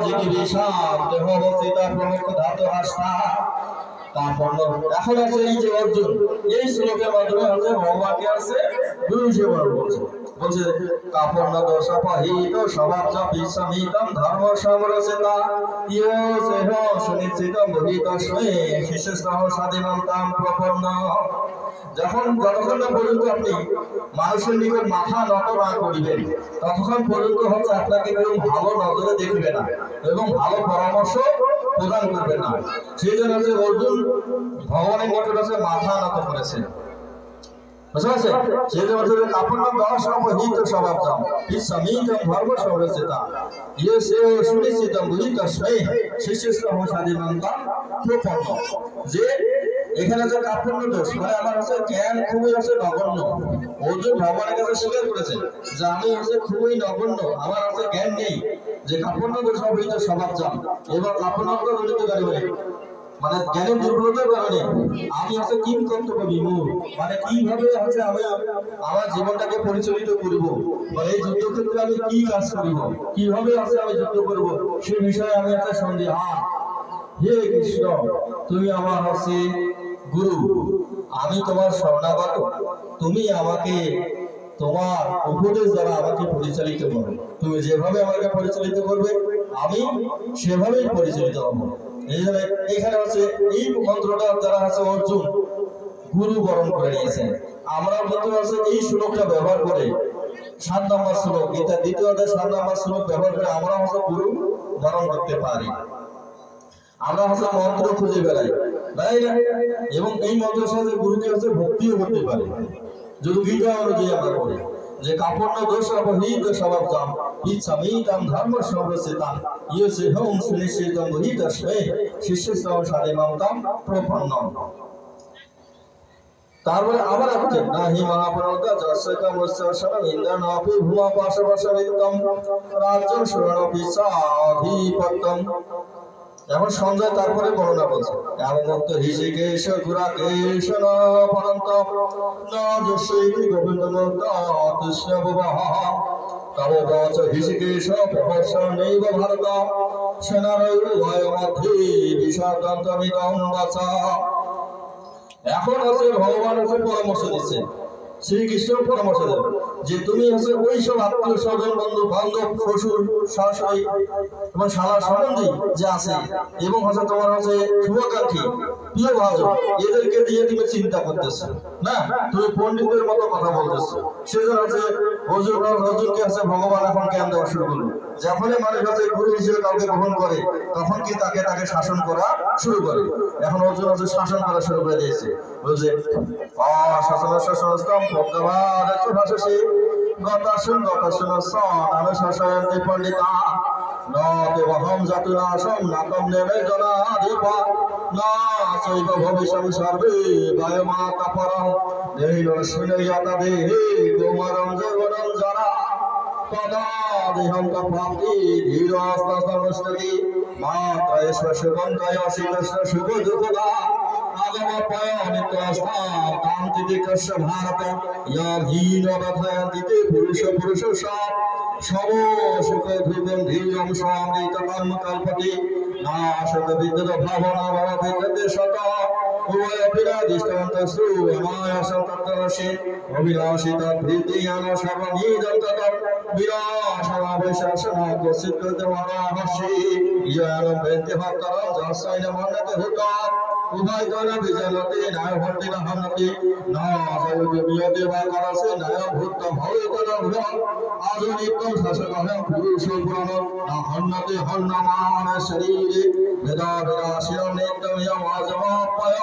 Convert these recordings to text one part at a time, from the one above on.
জিগি বিষাদ দেহ অবস্থিত প্রমুখ ধাতু হাসা কাপড়। এখন আছে এই যে অর্জুন, এই শ্লোকের মাধ্যমে আছে ভগবানকে আছে গুরু হিসেবে বলছে। বলছে কাপড় দোষ পহিত স্বভাব বিসমিতম ধর্ম সমরসিতা ইয় সেহ সুনিশ্চিত মোহিত স্বয়ে শিষ্য সহ স্বাধীনতাম প্রপন্ন। যতক্ষণ না পর্যন্ত আপনি মানুষের নিকট মাথা নত না করিবেন ততক্ষণ পর্যন্ত হচ্ছে আপনাকে কেউ ভালো নজরে দেখবে না এবং ভালো পরামর্শ প্রদান করবে না। সেই জন্য হচ্ছে অর্জুন ভগবানের নিকট আছে মাথা নত করেছেন। বুঝতে পারছেন? সেই জন্য হচ্ছে কাপড় দশ অপহিত স্বভাবতম বিসমিতম ধর্ম সমরসিতা ইয় সেহ সুনিশ্চিতম মোহিত স্বয়ে শিষ্য সহ স্বাধীনতাম প্রপন্ন। যে এখানে যে কাপড় দোষ মানে আমার হচ্ছে জ্ঞান খুবই হচ্ছে নগণ্য। অর্জুন ভগবানের কাছে স্বীকার করেছে যে আমি হচ্ছে খুবই নগণ্য, আমার হচ্ছে জ্ঞান নেই। যে কাপড় দোষ অবহিত স্বভাবতম এবং কাপড় জনিত কারণে মানে জ্ঞানের দুর্বলতার কারণে আমি হচ্ছে কিম কর্তব্য বিমূঢ়, মানে কিভাবে হচ্ছে আমি আমার জীবনটাকে পরিচালিত করব, মানে এই যুদ্ধক্ষেত্রে আমি কি কাজ করব, কিভাবে হচ্ছে আমি যুদ্ধ করব, সেই বিষয়ে আমি একটা সন্দেহান। হে কৃষ্ণ, তুমি আমার হচ্ছে গুরু, আমি তোমার শরণাগত, তুমি আমাকে তোমার উপদেশ দ্বারা আমাকে পরিচালিত করবে। তুমি যেভাবে আমাকে পরিচালিত করবে আমি সেভাবেই পরিচালিত হব। এই জন্য এখানে হচ্ছে এই মন্ত্রটা যারা আছে অর্জুন গুরু বরণ করে নিয়েছেন। আমরা কিন্তু হচ্ছে এই শ্লোকটা ব্যবহার করে 7 নম্বর শ্লোক, এটা দ্বিতীয় অধ্যায় 7 নম্বর শ্লোক ব্যবহার করে আমরা হচ্ছে গুরু বরণ করতে পারি। আমরা হচ্ছে মন্ত্র খুঁজে বেড়াই, তাই না? এবং এই মন্ত্রের সাথে গুরুকে হচ্ছে ভক্তিও করতে পারি যদি গীতা অনুযায়ী আমরা করি। যে কাপড় দোষ অপহিত স্বভাবতম বিসমিতম ধর্ম সমরসিতা ইয় সেহ সুনিশ্চিতম মোহিত স্বয়ে শিষ্য সহ স্বাধীনতাম প্রপন্ন। তারপরে আবার আছে নাহি মহাপ্রণতা যস্যকা মুসসরশনম ইন্দ্রনাপি ভূমা পাশবশবিত্তম রাজ্যং সুরণপি সাধিপত্যম। এখন সঞ্জয় তারপরে বর্ণনা করছে এমনমুক্ত ঋষিকেশ গুরাকেশ ন পরন্ত ন যস্যৈতি গোবিন্দমুক্ত কৃষ্ণববহ তব বচ ঋষিকেশ প্রহসনৈব ভারত সেনারৈর্ভয় মধ্যে বিষাদন্তমিদং বচঃ। এখন হচ্ছে ভগবান হচ্ছে পরামর্শ দিচ্ছে, শ্রীকৃষ্ণ পরামর্শ দেন যে তুমি হচ্ছে ওই সব আত্মীয় স্বজন বন্ধু বান্ধব শ্বশুর শাশুড়ি এবং শালা সম্বন্ধী যে আছে এবং হচ্ছে তোমার হচ্ছে শুভাকাঙ্ক্ষী প্রিয় ভাজন এদেরকে দিয়ে তুমি চিন্তা করতেছো না, তুমি পণ্ডিতের মতো কথা বলতেছো। সেজন্য হচ্ছে অর্জুনকে হচ্ছে ভগবান এখন জ্ঞান দেওয়া শুরু করলো। যখনই মানুষ হচ্ছে গুরু হিসেবে কাউকে গ্রহণ করে তখন কি তাকে শাসন করা শুরু করে। এখন অর্জুন হচ্ছে শাসন করা শুরু করে দিয়েছে, বলছে শাসনস্তম ভগবান ভাষসে গতাসুন গতাসুন আমি শাসয়ন্তি পণ্ডিতা ন দেবহম জাতুনাশম নাকম নেবে জনাধিপা না চৈব ভবিষ্যং সর্বে বায়ুমাতা পরম দেহিন শুনয়তা দেহে গোমরম জীবনম যারা তদা দেহম প্রাপ্তি ধীরস্তস্তমস্তকি মাত্রয়েশ সুগন্ধায় অশীলস্য শুভ দুঃখদা আগম পয় নিত্যস্থান কান্তিতে কস্য ভারত ইয়াভীন বধায়ন্তিতে পুরুষ পুরুষ সব সব সুখ ধ্রুবম ধীরম সমৃত কর্ম কল্পতি নাশক বিদ্যুৎ ভাবনা ভবতে শত উভয় বিরাদিষ্টন্তস্তু অনায়াসং তত্ত্বরসে অবিনাশিত ভৃতিয়ান সর্বনিদং তত বিনাশমাবেশাসন কৌশিক কৃতমনাহসি ইয়ানম বেন্তে ভক্তরম যস্যৈন মন্যতে হুত উভয় গণ বিজয়তে নায় ভর্তি না হন্নতি না জয়তে বিয়তে বা করসে নায় ভূত ভয়তন ভ্রম আধুনিকম শাসকহম পুরুষ পুরাণ না হন্নতি হন্নমান শরীরে বেদা বিনাশির নিত্যম ইয়ম আজমাপয়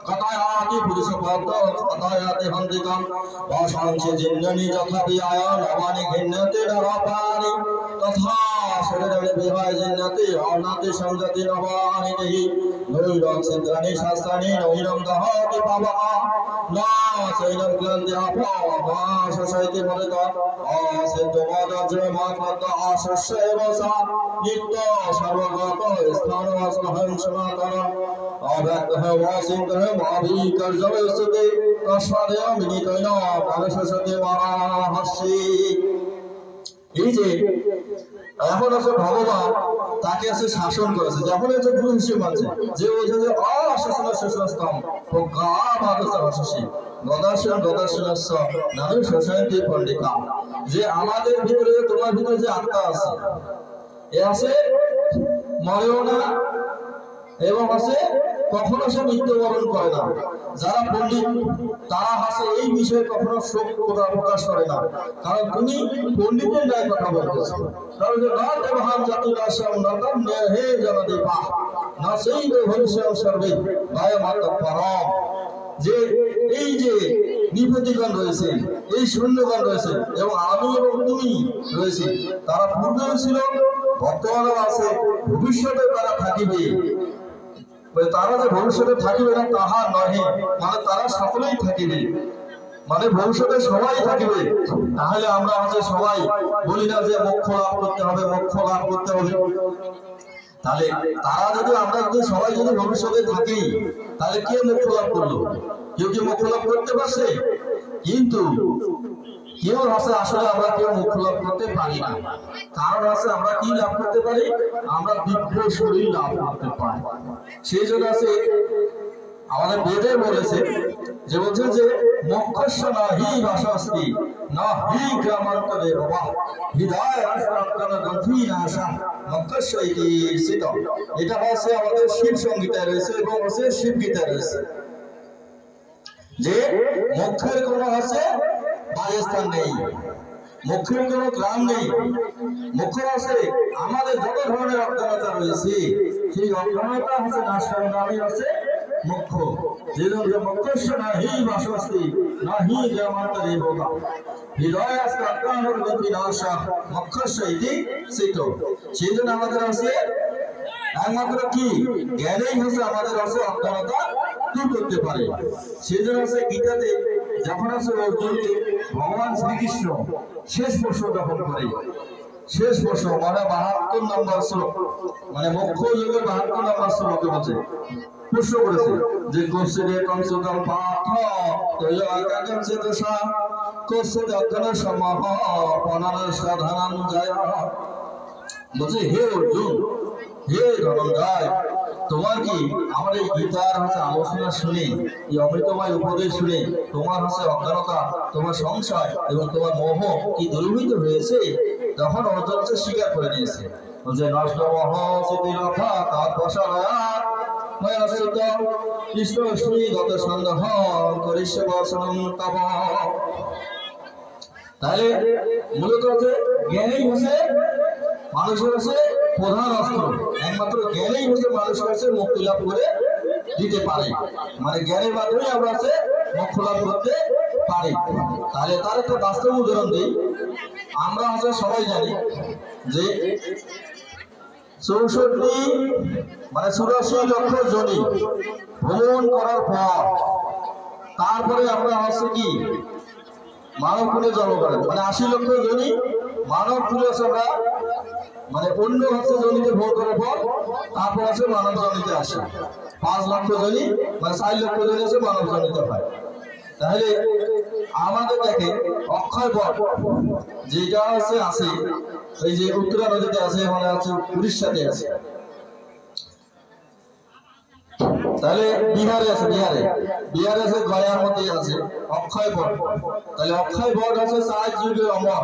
কথায়াতি পুরুষ পদ্ম কথায়াতি হন্তিকম ভাষাংশে জিন্ননি যথা বিয়ায় নবানি ঘিন্নতে নরপানি তথা শরীরে বিবাহ জিন্নতি অর্ণাতি সংযতি নবানি দেহি নৈরং সিদ্ধানি শাস্ত্রানি নৈরং দহতি পাবহ না চৈনং ক্লান্তি আপা মা শশৈতি মরিত অসিদ্ধ মদজ্র মাত্রত অশস্য এবসা নিত্য সর্বগত স্থান অস্মহং সনাতন অব্যক্ত অসিদ্ধ অভিকর্যবস্তুতে তস্মাদেয় বিনীতৈন পরশসতে মহাহস্যি। এই যে এখন আছে ভগবান তাকে আছে শাসন করেছে, যখন হচ্ছে গুরু হিসেবে মানছে, যে বলছে যে অশাসন শাসনস্তম প্রজ্ঞাবাদশী গদাসনস্য নানু শশান্তি পণ্ডিতা, যে আমাদের ভিতরে তোমার ভিতরে যে আত্মা আছে, এ আছে মরেও না এবং আছে কখনো সে মৃত্যুবরণ করে না। যারা পণ্ডিত তারা আছে এই বিষয়ে কখনো শোক প্রকাশ করে না, কারণ তুমি পণ্ডিতের ন্যায় কথা বলতেছ। কারণ যে না দেবহাম জাতুলাসম নতম নেহে জনদীপা না সেই ভবিষ্যৎ সর্বে বায়মাত পরম, যে এই যে নিপতিগণ রয়েছে, এই সৈন্যগণ রয়েছে এবং আমি এবং তুমি রয়েছে, তারা পূর্বেও ছিল, বর্তমানেও আছে, ভবিষ্যতে তারা থাকিবে। তারা যে ভবিষ্যতে থাকিবে না তাহা নহে, মানে তারা সকলেই থাকিবে, মানে ভবিষ্যতে সবাই থাকিবে। তাহলে আমরা হচ্ছে সবাই বলি না যে মোক্ষ লাভ করতে হবে, মোক্ষ লাভ করতে হবে। তাহলে তারা যদি আমরা যদি সবাই যদি ভবিষ্যতে থাকি, তাহলে কে মোক্ষ লাভ করলো? কেউ কি মোক্ষ লাভ করতে পারছে? কিন্তু কেউ আছে আসলে আমরা কেউ মোক্ষ লাভ করতে পারি না। কারণ আছে আমরা কি লাভ করতে পারি? আমরা দিব্য শরীর লাভ করতে পারি। সেই জন্য আছে আমাদের বেদে বলেছে, যে বলছে যে মোক্ষস্য নাহি বাসস্তি নাহি গ্রামান্তরে বাবা হৃদয় রাষ্ট্রান্তর গন্ধি নাশা মোক্ষস্য ইতি স্থিত। এটা হচ্ছে আমাদের শিব সংগীতায় রয়েছে এবং হচ্ছে শিব গীতায় রয়েছে, যে মোক্ষের কোনো হচ্ছে বাসস্থান নেই, মোক্ষের কোনো গ্রাম নেই। মোক্ষ আছে আমাদের যত ধরনের অজ্ঞানতা রয়েছে, সেই অজ্ঞানতা হচ্ছে নাশ করার নামই আছে মোক্ষ। যেজন্য মোক্ষস্য নাহি বাসস্তি নাহি গ্রামান্তরে বাবা হৃদয় রাষ্ট্রান্তর গন্ধি নাশা মোক্ষস্য ইতি স্থিত। সেই জন্য আমাদের আছে একমাত্র কি জ্ঞানেই হচ্ছে আমাদের আছে অজ্ঞানতা দূর করতে পারে। সেই জন্য আছে গীতাতে যখন আছে অর্জুনকে ভগবান শ্রীকৃষ্ণ শেষ প্রশ্ন যখন করে, শেষ প্রশ্ন মানে 72 নম্বর শ্লোক, মানে মোক্ষ যোগের 72 নম্বর শ্লোকে বলছে, প্রশ্ন করেছে যে গোষ্ঠীরে কংসদম পাঠ তৈল আকাগম চেতসা কোষ্ঠে অজ্ঞান সমহ পনান সাধারণ জয়। বলছে হে অর্জুন, হে ধনঞ্জয়, তোমার কি আমার এই গীতার হচ্ছে আলোচনা শুনে, এই অমৃতময় উপদেশ শুনে তোমার হচ্ছে অজ্ঞানতা, তোমার সংশয় এবং তোমার মোহ কি দূরীভূত হয়েছে? তখন অর্জুন হচ্ছে স্বীকার করে নিয়েছে, যে নষ্ট মোহ স্মৃতিরথা তার প্রসারয়াৎ ময়াশ্রিত কৃষ্ণ শ্রী গত সন্দেহ করিষ্য বসনম তব। তাহলে মূলত হচ্ছে জ্ঞানেই হচ্ছে মানুষের হচ্ছে প্রধান অস্ত্র, একমাত্র জ্ঞানেই হচ্ছে মানুষের কাছে মুক্তি লাভ করে দিতে পারে, মানে জ্ঞানের মাধ্যমে আমরা হচ্ছে মোক্ষ লাভ করতে পারি। তাহলে তার একটা বাস্তব উদাহরণ দিই। আমরা হচ্ছে সবাই জানি যে 64 মানে 84 লক্ষ জনি ভ্রমণ করার পর তারপরে আমরা হচ্ছে কি মানব কুলে জন্মগ্রহণ, মানে 80 লক্ষ জনি মানব কুলে আমরা মানে অন্য হচ্ছে জনিতে ভোট করার পর তারপর আছে মানব জনিতে আসে। 5 লক্ষ জনি মানে 4 লক্ষ জনি আছে মানব জনিতে হয়। তাহলে আমাদের দেখে অক্ষয় বট যেটা আছে এই যে উত্তরা নদীতে আছে, মানে আছে উড়িষ্যাতে আছে, তাহলে বিহারে আছে, বিহারে আছে, গয়ার মধ্যে আছে অক্ষয় বট। তাহলে অক্ষয় বট আছে 4 যুগে অমর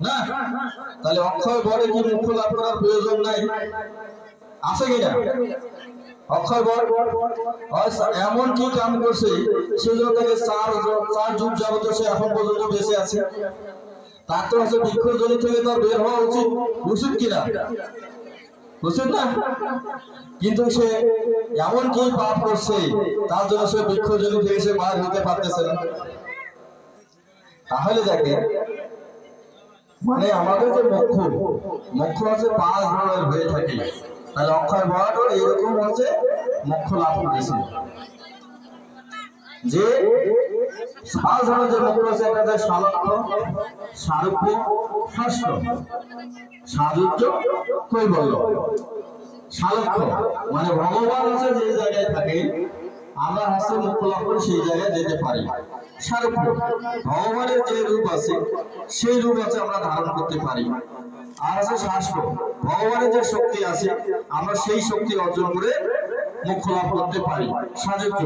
না, তাহলে অক্ষয় বটে কি মোক্ষ লাভ করার প্রয়োজন নাই? আছে কিনা? অক্ষয় বট এমন কি কাম করছে সেজন্য থেকে 4 যুগ যাবত সে এখন পর্যন্ত বেঁচে আছে। তার তো হচ্ছে বৃক্ষজনি থেকে তার বের হওয়া উচিত কিনা? উচিত না। কিন্তু সে এমন কি পাপ করছে তার জন্য সে বৃক্ষজনি থেকে সে বার হতে পারতেছে না। তাহলে দেখেন মানে আমাদের যে মোক্ষ হচ্ছে 5 ধরনের হয়ে থাকে। তাহলে অক্ষয় বটও এরকম হচ্ছে মোক্ষ লাভ করেছে, যে 5 ধরনের যে মোক্ষ আছে, একটা হচ্ছে সালক্ষ্য, সারূপ্য, ষষ্ঠ, সাযুজ্য, কৈবল্য। সালক্ষ্য মানে ভগবান হচ্ছে যে জায়গায় থাকে আমরা হচ্ছে মোক্ষ লাভ করে সেই জায়গায় যেতে পারি। সারূপ্য ভগবানের যে রূপ আছে সেই রূপ আছে আমরা ধারণ করতে পারি। আর আছে শাস্ত্র। ভগবানের যে শক্তি আছে আমরা সেই শক্তি অর্জন করে মোক্ষ লাভ করতে পারি। সাযুজ্য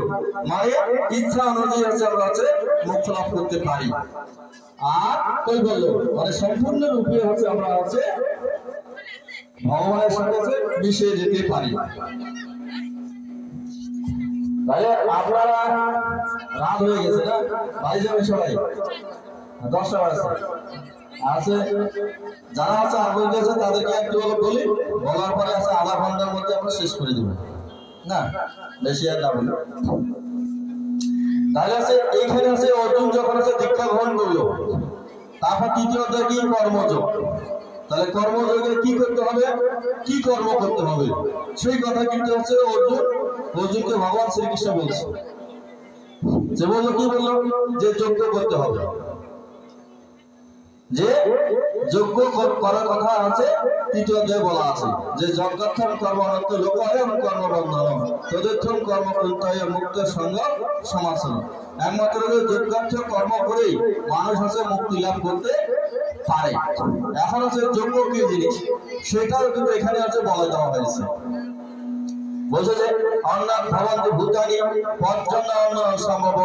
মানে ইচ্ছা অনুযায়ী আমরা মোক্ষ লাভ করতে পারি। আর কৈবল্য মানে সম্পূর্ণ রূপে আমরা ভগবানের সাথে মিশে যেতে পারি। তাহলে আপনারা রাত হয়ে গেছে না, বাড়ি যাবেন সবাই, 10টা বাজে আছে। যারা আগে গেছে তাদেরকে একটু বলি, বলার পরে আধা ঘন্টার মধ্যে আমরা শেষ করে দেবো, না বেশি আর না বলি। তাহলে এইখানে অর্জুন যখন দীক্ষা গ্রহণ করলো, তারপর তৃতীয় অধ্যায় কি কর্মযোগ। তাহলে কর্মযোগে কি করতে হবে, কি কর্ম করতে হবে সেই কথা কিন্তু অর্জুনকে ভগবান শ্রীকৃষ্ণ বলছে। যে বললো কি বললো, যে যজ্ঞ করতে হবে, যে যজ্ঞ করার কথা আছে তৃতীয় অধ্যায়ে বলা আছে যে যজ্ঞার্থম কর্মরত লোকায়ম কর্মবন্ধনম তদর্থম কর্মকৃতায় মুক্ত সঙ্গ সমাসন। একমাত্র যজ্ঞার্থ কর্ম করেই মানুষ মুক্তি লাভ করতে পারে। এখন যজ্ঞ কি জিনিস সেটাও কিন্তু এখানে বলে দেওয়া হয়েছে। বলছে যে অন্নাৎ ভবন্তি ভূতানি পর্জন্য অন্ন সম্ভব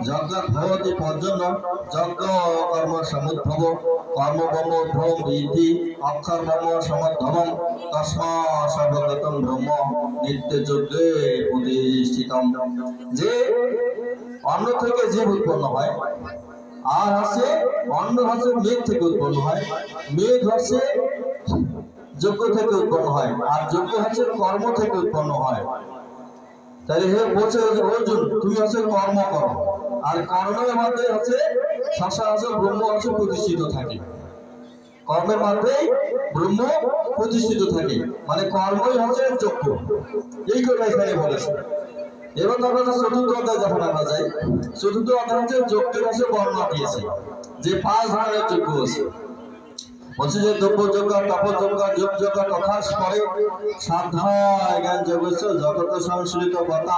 যজ্ঞাৎ ভবতি পর্জন্য যজ্ঞ কর্ম সমুদ্ভব কর্মবর্ম ভ্রম বিধি অক্ষর ব্রহ্ম সমুদ্ভবম তস্মা সর্বগতম ব্রহ্ম নিত্য যজ্ঞে প্রতিষ্ঠিতম। যে অন্ন থেকে জীব উৎপন্ন হয়, আর অন্ন মেঘ থেকে উৎপন্ন হয়, মেঘ যজ্ঞ থেকে উৎপন্ন হয়, আর যজ্ঞ কর্ম থেকে উৎপন্ন হয়। তাহলে হে বলছে অর্জুন তুমি কর্ম করো, আর কর্মের মধ্যে ব্রহ্ম প্রতিষ্ঠিত থাকে। কর্মের মধ্যে ব্রহ্ম প্রতিষ্ঠিত থাকে, মানে কর্মই যজ্ঞ। এই কথা এখানে বলেছে। এবার আমরা চতুর্থ অধ্যায় যখন আমরা যাই, চতুর্থ অধ্যায় যজ্ঞের বর্ণনা দিয়েছে যে 5 ধরনের যজ্ঞ আছে। বলছে যে দ্রব্য যজ্ঞ, তপযজ্ঞ, যোগ যজ্ঞ, তথা পরে সাধ্যায় জ্ঞান যজ্ঞ জগত সংশ্লিষ্ট কথা।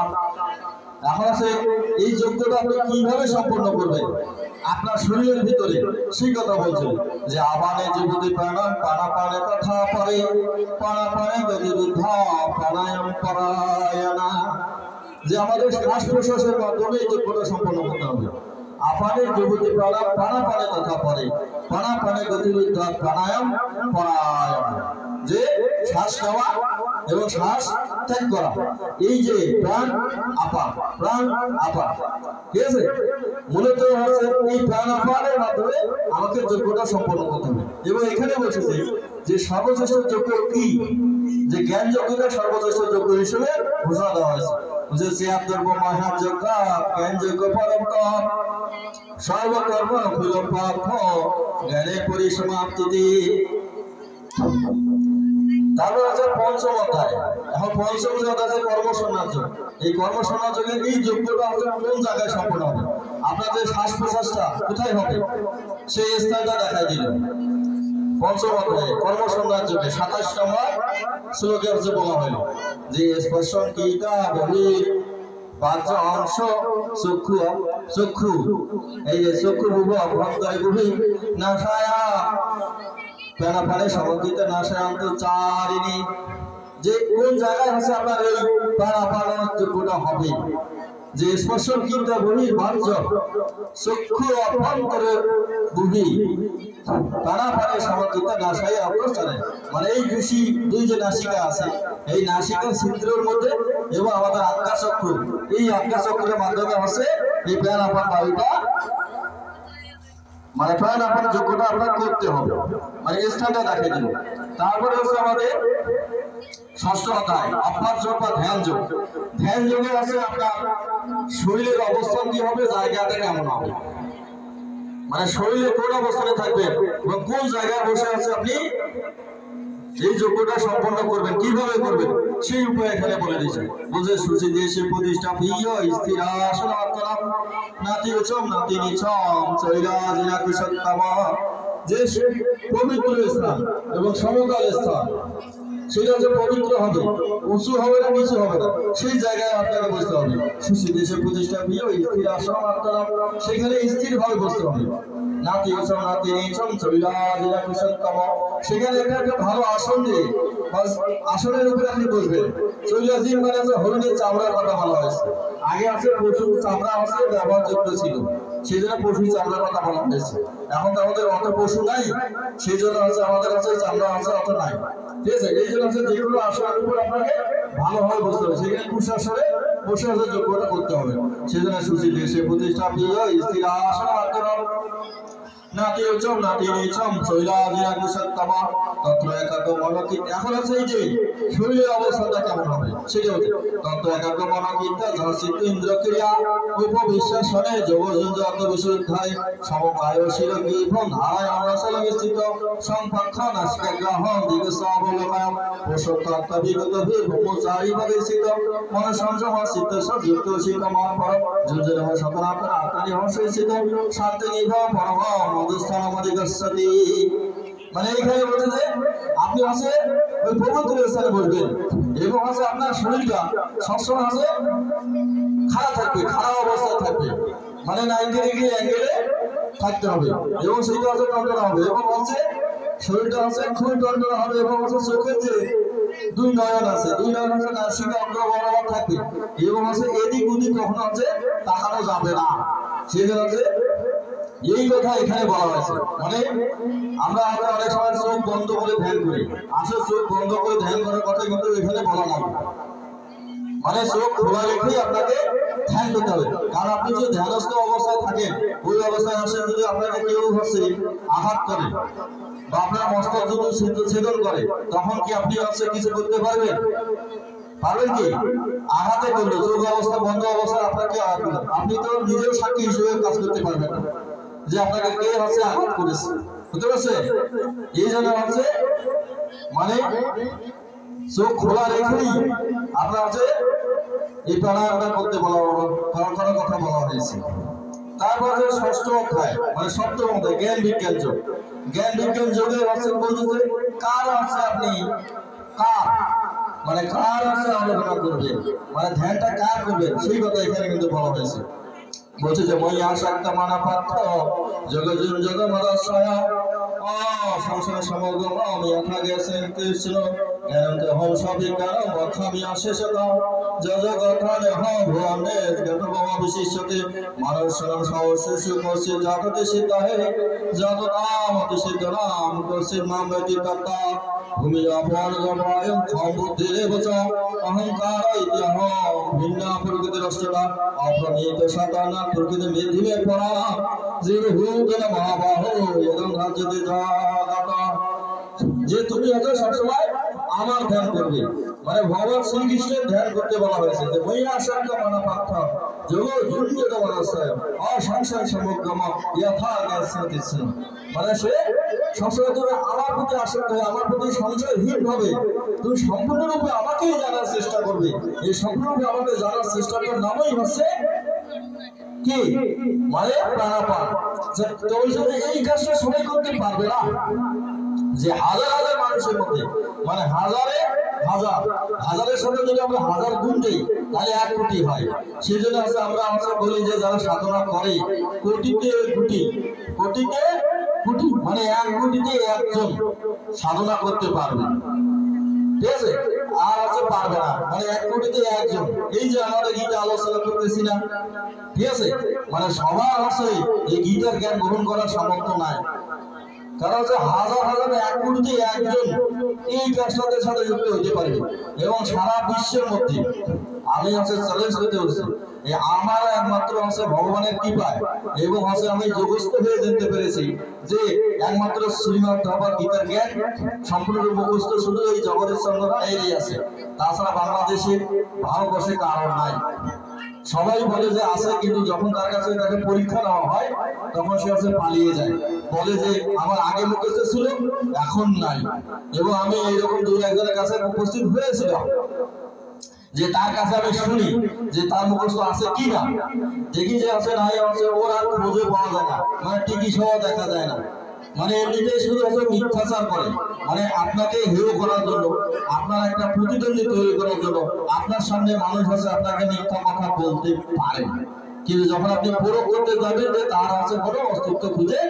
এখন এই যজ্ঞটা আপনি কিভাবে সম্পন্ন করবেন আপনার শরীরের ভিতরে, সেই কথা বলছে যে আবানে যুবতী প্রাণাম প্রাণাপানে তথা পরে প্রাণাপানে গতিরুদ্ধ প্রাণায়াম পরায়ণা। যে আমাদের শ্বাস প্রশ্বাসের মাধ্যমে এই যজ্ঞটা সম্পন্ন করতে হবে। আপানে যুবতী প্রাণাম প্রাণাপানে তথা পরে প্রাণাপানে গতিরুদ্ধ প্রাণায়াম পরায়ণ। যে শ্বাস নেওয়া এবং শ্বাস ত্যাগ করা, এই যে প্রাণ আপা ঠিক আছে, মূলত এই প্রাণ আপানের মাধ্যমে আমাকে যজ্ঞটা সম্পন্ন করতে হবে। এবং এখানে বলছে যে সর্বশ্রেষ্ঠ যজ্ঞ কি, যে জ্ঞান যজ্ঞটা সর্বশ্রেষ্ঠ যজ্ঞ হিসেবে ঘোষণা দেওয়া হয়েছে। যে শ্রেয়াদ্রব্য মহা যজ্ঞ জ্ঞান যজ্ঞ পরম সর্বকর্ম ফিলোপার্থ জ্ঞানে পরিসমাপ্তি। তারপর পঞ্চম অধ্যায়। এখন পঞ্চম যে অধ্যায় কর্মসন্ন্যাস যোগ। এই কর্মসন্ন্যাস যোগের এই যজ্ঞটা কোন জায়গায় সম্পন্ন হবে, আপনাদের শ্বাস প্রশ্বাসটা কোথায় হবে সেই স্থানটা দেখাই দিল। পঞ্চম অধ্যায়ে কর্মসন্ন্যাস যোগে 27 নম্বর শ্লোকে বলা হলো যে স্পর্শন কিটা বহি পাঁচ অংশ চক্ষু এই যে চক্ষু বুভ অভ্যন্তরে বুভি নাসায়া প্রাণাপানে সমন্বিত নাসায়ান্ত চারিণী। যে কোন জায়গায় আপনার এই প্রাণাপান যজ্ঞটা হবে, যে স্পর্শন কিটা বহি ভার্য চক্ষু অভ্যন্তরে বুভি প্রাণাপানে সমন্বিত নাসায়া অবস্থানে, মানে এই দুই যে নাসিকা আছে এই নাসিকার ছিদ্রের মধ্যে এবং আমাদের আজ্ঞাচক্র, এই আজ্ঞাচক্রের মাধ্যমে এই প্রাণাপান বায়ুটা, মানে প্রাণাপান যোগ্যটা আপনার করতে হবে, মানে স্থানটা দেখিয়ে দেব। তারপরে আমাদের ষষ্ঠ অধ্যায় অভ্যাস যোগ বা ধ্যান যোগ। ধ্যান যোগে আপনার শরীরের অবস্থান কি হবে, জায়গাটা কেমন হবে, মানে শরীরে কোন অবস্থানে থাকবে এবং কোন জায়গায় বসে আপনি এই যজ্ঞটা সম্পন্ন করবেন, কিভাবে করবেন সেই উপায় এখানে বলে দিয়েছে। বুঝে সুচি দেশে প্রতিষ্ঠা প্রিয় স্থির আসন নাতি উচম নাতি নিচম চৈরাজিনা কৃষকাম। যে পবিত্র স্থান এবং সমকাল স্থান সেটা যে পবিত্র হবে, উঁচু হবে না নিচু হবে না, সেই জায়গায় আপনাকে বসতে হবে। সুচি দেশে প্রতিষ্ঠা প্রিয় স্থির আসন সেখানে স্থির ভাবে বসতে হবে। নাতি ওসব নাতি নিচম চলিলা জেলা কুশলতম সেখানে একটা ভালো আসন দিয়ে আসনের উপরে আপনি বসবেন চলিলা জিন মানে আছে হরিণের চামড়ার কথা বলা হয়েছে আগে আছে পশুর চামড়া আছে ব্যবহারযোগ্য ছিল সেই জন্য পশুর চামড়ার কথা বলা হয়েছে এখন তো আমাদের অত পশু নাই সেই জন্য আছে আমাদের কাছে চামড়া আছে অত নাই ঠিক আছে এই জন্য আছে যেগুলো আসনের উপর আপনাকে ভালোভাবে বসতে হবে সেখানে কুশাসনে বসে আছে যোগ্যতা করতে হবে সেজন্য সুশীল সে প্রতিষ্ঠা প্রিয় স্থির আসন আত্মরণ নাতি উচ্চম নাতি নিচম শৈলাদিয়া কুশলতম তত্র একাগ্র মনকিত এখন আছে এই যে শরীরের অবস্থাটা কেমন হবে সেটা হচ্ছে তত্র একাগ্র মনকিত ধর্ষিত ইন্দ্রক্রিয়া উপবিশ্বাসনে যোগযুঞ্জ আত্মবিশুদ্ধায় সমকায় শিরগীভন ধারায় অনসলমে স্থিত সংপক্ষ নাসিকাগ্রহণ দিগস অবলোকন পোষত্ব বিগত ভূমচারী ভাবে স্থিত মন সংযম চিত্ত যুক্ত শীত মন পর যুজের শতনাথন আত্মানি হর্ষে স্থিত শান্তি নিভব পরম মধুস্থান মধিগচ্ছতি মানে এইখানে বলছে যে আপনি আছে ওই পবিত্র স্থানে বসবেন এবং আছে আপনার শরীরটা সবসময় আছে খারাপ থাকবে খারাপ অবস্থায় থাকবে মানে 90 ডিগ্রি অ্যাঙ্গেলে থাকতে হবে এবং সেইটা আছে টনটনা হবে এবং হচ্ছে শরীরটা আছে খুবই টনটনা হবে এবং হচ্ছে চোখের যে দুই নয়ন আছে নাসিকা অগ্র বরাবর থাকবে এবং হচ্ছে এদিক ওদিক কখনো হচ্ছে তাকানো যাবে না সেজন্য হচ্ছে এই কথা এখানে বলা হয়েছে মানে আমরা অনেক সময় চোখ বন্ধ করে ধ্যান করি আসলে চোখ বন্ধ করে ধ্যান করার কথা কিন্তু এখানে বলা নাই মানে চোখ খোলা রেখেই আপনাকে ধ্যান করতে হবে কারণ আপনি যে ধ্যানস্থ অবস্থায় থাকেন ওই অবস্থায় আসলে যদি আপনাকে কেউ হচ্ছে আঘাত করে বা আপনার মস্তক যদি ছেদন করে তখন কি আপনি হচ্ছে কিছু করতে পারবেন পারবেন কি আঘাতে করলে চোখ অবস্থা বন্ধ অবস্থায় আপনাকে আঘাত করলো আপনি তো নিজেও সাক্ষী হিসেবে কাজ করতে পারবেন না যে আপনাকে কে হচ্ছে আঘাত করেছে বুঝতে পারছে এই জন্য হচ্ছে মানে চোখ খোলা রেখেই আপনার হচ্ছে এই প্রাণায়ামটা করতে করার কথা বলা হয়েছে তারপর যে ষষ্ঠ অধ্যায় মানে সপ্তম অধ্যায় জ্ঞান বিজ্ঞান যোগ জ্ঞান বিজ্ঞান যোগে হচ্ছে বলতে কার হচ্ছে আপনি কার মানে কার হচ্ছে আলোচনা করবেন মানে ধ্যানটা কার করবেন সেই কথা এখানে কিন্তু বলা হয়েছে বলছে যে মই আশাক্ত মানা পাত্র জগজুন জগমদাশ্রয় সংসার সমগ্র আমি আথা গেছেন কৃষ্ণ জ্ঞানন্ত হম সবিজ্ঞান বক্ষামি অশেষত জগৎথানে হম ভুবনে জ্ঞাতবম বিশিষ্যতে মানসনম সহস্য কৌশি জাগতে সিদ্ধাহে যত নাম অতি সিদ্ধ নাম কৌশি মাম ব্যতীতত্তা ভূমি অপর গবায়ম ক্ষম বুদ্ধিরেব চ অহংকার ইতিহম ভিন্ন প্রকৃতির অষ্টটা অপ্রণীত সাতানা প্রকৃতি মেধিলে পড়া জীব ভূতন মহাবাহু এবং রাজ্যতে জাগত যে তুমি হচ্ছে সবসময় আমার ধ্যান করবে মানে ভগবান শ্রীকৃষ্ণের ধ্যান করতে বলা হয়েছে যে মইয়া আসক্ত মানা পাত্র যোগ জুঞ্জত মনস্যয় অসংশয় সমগ্রম যথা জ্ঞান মানে সে সবসময় তুমি আমার প্রতি আসক্ত হয়ে আমার প্রতি সংশয়হীন ভাবে তুমি সম্পূর্ণরূপে আমাকেই জানার চেষ্টা করবে এই সম্পূর্ণরূপে আমাকে জানার চেষ্টাটার নামই হচ্ছে কি মানে প্রাণাপান এই কাজটা সবাই করতে পারবে না যে হাজার হাজার মানুষের মধ্যে মানে হাজারের সাথে যদি আমরা হাজার গুণ দিই তাহলে 1 কোটি হয় সেই জন্য আমরা বলি যে যারা সাধনা করে কোটিতে কোটি মানে 1 কোটিতে একজন সাধনা করতে পারবে ঠিক আছে আর পারবে না মানে 1 কোটিতে একজন এই যে আমাদের গীতা আলোচনা করতেছি না ঠিক আছে মানে সবার আছে এই গীতার জ্ঞান গ্রহণ করার সামর্থ্য নাই কারণ হাজার হাজার 1 কোটিতে একজন এই কাজটার সাথে যুক্ত হতে পারবে এবং সারা বিশ্বের মধ্যে আমি চ্যালেঞ্জ করতে বলছি আমার একমাত্র ভগবানের কৃপায় এবং আমি যোগস্থ হয়ে জানতে পেরেছি যে একমাত্র শ্রীমদ্ ভগবদ গীতার জ্ঞান সম্পূর্ণ মুখস্থ শুধু এই জগতের সঙ্গে এরই আছে তাছাড়া বাংলাদেশে ভারতবর্ষে কারণ নাই সবাই বলে যে আছে কিন্তু যখন তার কাছে তাকে পরীক্ষা নেওয়া হয় তখন সে পালিয়ে যায় বলে যে আমার আগে মুখস্থ ছিল এখন নাই এবং আমি এইরকম 2-1 কাছে উপস্থিত হয়েছিলাম যে তার কাছে আমি শুনি যে তার মুখস্থ আছে কি না দেখি যে আছে নাই ওর আর খুঁজে পাওয়া যায় না মানে টিকি সহ দেখা যায় না মানে এমনিতেই শুধু মিথ্যাচার করে মানে আপনাকে হেয় করার জন্য আপনার একটা প্রতিদ্বন্দ্বী তৈরি করার জন্য আপনার সামনে মানুষ আপনাকে মিথ্যা কথা বলতে পারে কিন্তু যখন আপনি প্রয়োগ করতে যাবেন যে তার কোনো অস্তিত্ব খুঁজে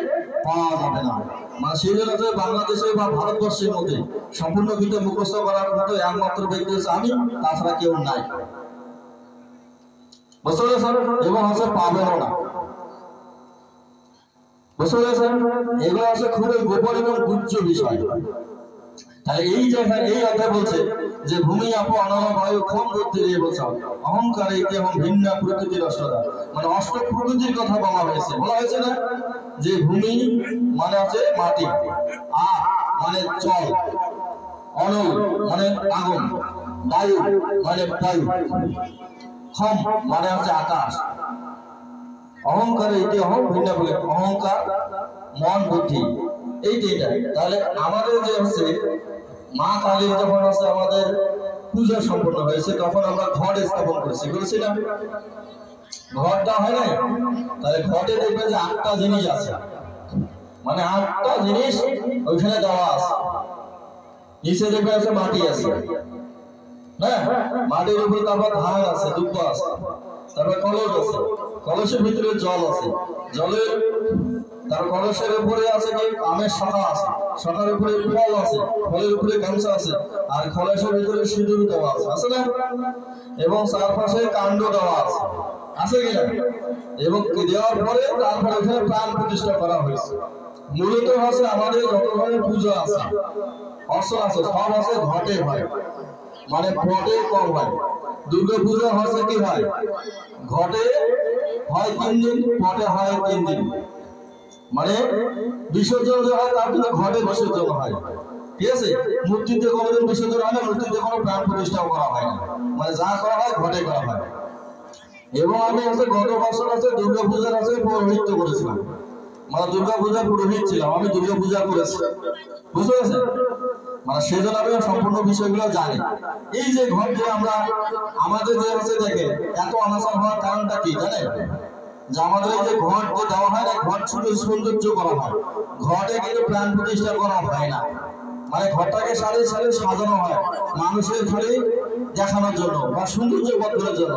পাওয়া যাবে না। মানে সেই জন্য বাংলাদেশে বা ভারতবর্ষের মধ্যে সম্পূর্ণ গীতা মুখস্থ করার মতো একমাত্র ব্যক্তি হচ্ছে আমি, তাছাড়া কেউ নাই। বুঝতে পেরেছেন? এবং হচ্ছে পাবেনও না। বুঝতে পেরেছেন? এগুলো হচ্ছে খুবই গোপন এবং গুচ্ছ বিষয়। তাহলে এই জায়গায় এই অধ্যায় বলছে যে ভূমি আপ অনল বায়ু ক্ষম বুদ্ধি দিয়ে বলছাও অহংকার এবং ভিন্ন প্রকৃতির অষ্টদা, মানে অষ্ট প্রকৃতির কথা বলা হয়েছে না? যে ভূমি মানে আছে মাটি, আপ মানে জল, অনল মানে আগুন, বায়ু মানে বায়ু, ক্ষম মানে হচ্ছে আকাশ, অহংকার এটি ভিন্ন বলে অহংকার মন বুদ্ধি, এই তিনটা। তাহলে আমাদের যে হচ্ছে মা কালীর যখন হচ্ছে আমাদের পূজা সম্পন্ন হয়েছে তখন আমরা ঘট স্থাপন করেছি, বলছি না? ঘরটা হয় নাই? তাহলে ঘটে দেখবে যে 8টা জিনিস আছে, মানে 8টা জিনিস ওইখানে দেওয়া আছে। নিচে দেখবে আছে মাটি আছে, হ্যাঁ, মাটির উপরে তারপর ধান আছে, দুব্বা আছে, তারপর কলস আছে, কলসের ভিতরে জল আছে, জলের তার কলসের উপরে আছে কি আমের শাখা আছে, শাখার উপরে ফল আছে, ফলের উপরে গামছা আছে, আর কলসের ভিতরে সিঁদুর দেওয়া আছে না? এবং চারপাশে কাণ্ড দেওয়া আছে, আছে কিনা? এবং দেওয়ার পরে তারপরে ওখানে প্রাণ প্রতিষ্ঠা করা হয়েছে। মূলত হচ্ছে আমাদের যত ধরনের পুজো আছে, অস্ত্র আছে, সব আছে ঘটে হয়, মানে ঘটে কম হয়। দুর্গা পূজা হচ্ছে কি হয়, ঘটে হয় 3 দিন, ঘটে হয় 3 দিন। মানে বিসর্জন যে হয় তার কিন্তু ঘটে বিসর্জন হয়, ঠিক আছে? মূর্তিতে কোনোদিন বিসর্জন হয় না, মূর্তিতে কোনো প্রাণ প্রতিষ্ঠাও করা হয় না, মানে যা করা হয় ঘটে করা হয়। এবং আমি হচ্ছে গত বছর আছে দুর্গা পূজার আছে পৌরোহিত্য করেছিলাম, মানে দুর্গা পূজার পুরোহিত ছিলাম, আমি দুর্গা পূজা করেছি, বুঝতে পেরেছেন? মানে সেই জন্য আমি সম্পূর্ণ বিষয়গুলো জানি। এই যে ঘট যে আমরা আমাদের যে হচ্ছে দেখে এত অনাচার হওয়ার কারণটা কি জানেন? যে আমাদের এই যে ঘট যে দেওয়া হয় না, ঘট শুধু সৌন্দর্য করা হয়, ঘটে কিন্তু প্রাণ প্রতিষ্ঠা করা হয় না। মানে ঘরটাকে সারে সারে সাজানো হয় মানুষের ঘরে দেখানোর জন্য বা সৌন্দর্য বর্ধনের জন্য,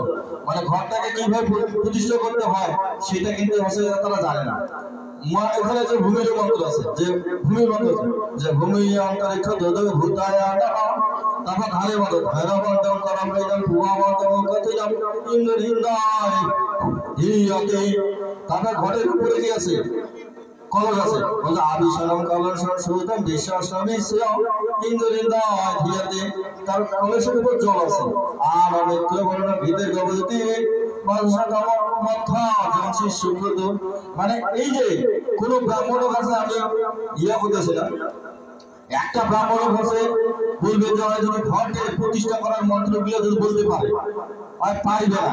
মানে ঘরটাকে কিভাবে প্রতিষ্ঠা করতে হয় সেটা কিন্তু হচ্ছে তারা জানে না। এখানে যে ভূমির মন্ত্র আছে, যে ভূমির মন্ত্র আছে, যে ভূমি অন্তরিক্ষ দদবে ভূতায় আটা, তারপর ধারে মতো ভৈরবন্তম করম বেদম ভুয়াবন্তম কথিতম ইন্দ্রিন্দায় হিয়তে। তারপর ঘরের উপরে কি আছে? কলস আছে, বলছে আবিশরম কলসম সুতম বিশ্বাসমি শ্রেয় ইন্দ্রিন্দায় হিয়তে। তার কলসের উপর জল আছে, আর মিত্র বর্ণ ভিতর গবতি মানে এই যে কোন ব্রাহ্মণের কাছে আমি ইয়া করতেছি না, একটা ব্রাহ্মণের কাছে বলবে যে হয় যদি ঘটে প্রতিষ্ঠা করার মন্ত্রগুলো যদি বলতে পারে, আর পারবে না,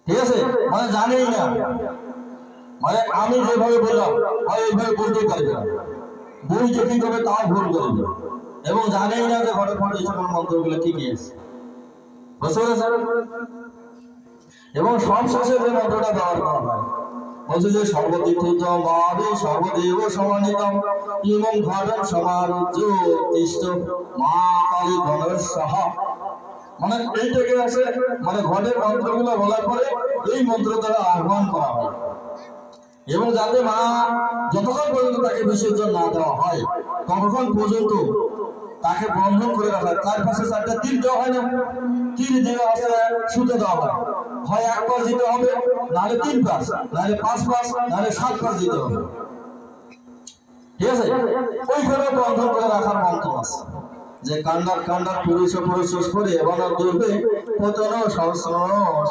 ঠিক আছে? মানে জানেই না, মানে আমি যেভাবে বললাম হয় এইভাবে বলতেই পারবে না, বই যে কি করবে তাও ভুল করবে, এবং জানেই না যে ঘটে প্রতিষ্ঠা করার মন্ত্রগুলো কি কি আছে, বুঝতে পেরেছেন? এবং সব শেষে যে মন্ত্রটা ব্যবহার করা হয়, বলছে যে সর্বতীর্থম মহাবী সর্বদেব সমানিতম ইমং ঘটম সমারুজ্যোতিষ্ঠ মা কালী গণেশঃ। মানে এইটাকে আছে, মানে ঘটের মন্ত্রগুলো বলার পরে এই মন্ত্র দ্বারা আহ্বান করা হয়, এবং যাতে মা যতক্ষণ পর্যন্ত তাকে বিসর্জন না দেওয়া হয় ততক্ষণ পর্যন্ত তাকে বন্ধন করে রাখা হয়। তার পাশে 4টা তীর দেওয়া হয় না, তীর দেওয়া আছে, সুতো দেওয়া হয়, হয় 1 পাশ দিতে হবে, নাহলে 3 পাশ, নাহলে 5 পাশ, নাহলে 7 পাশ দিতে হবে, ঠিক আছে? ওইভাবে বন্ধন করে রাখার মন্ত্র আছে যে কান্ডার কান্ডার পুরুষ পুরুষ করে এবং দুর্গে পতন সহস্র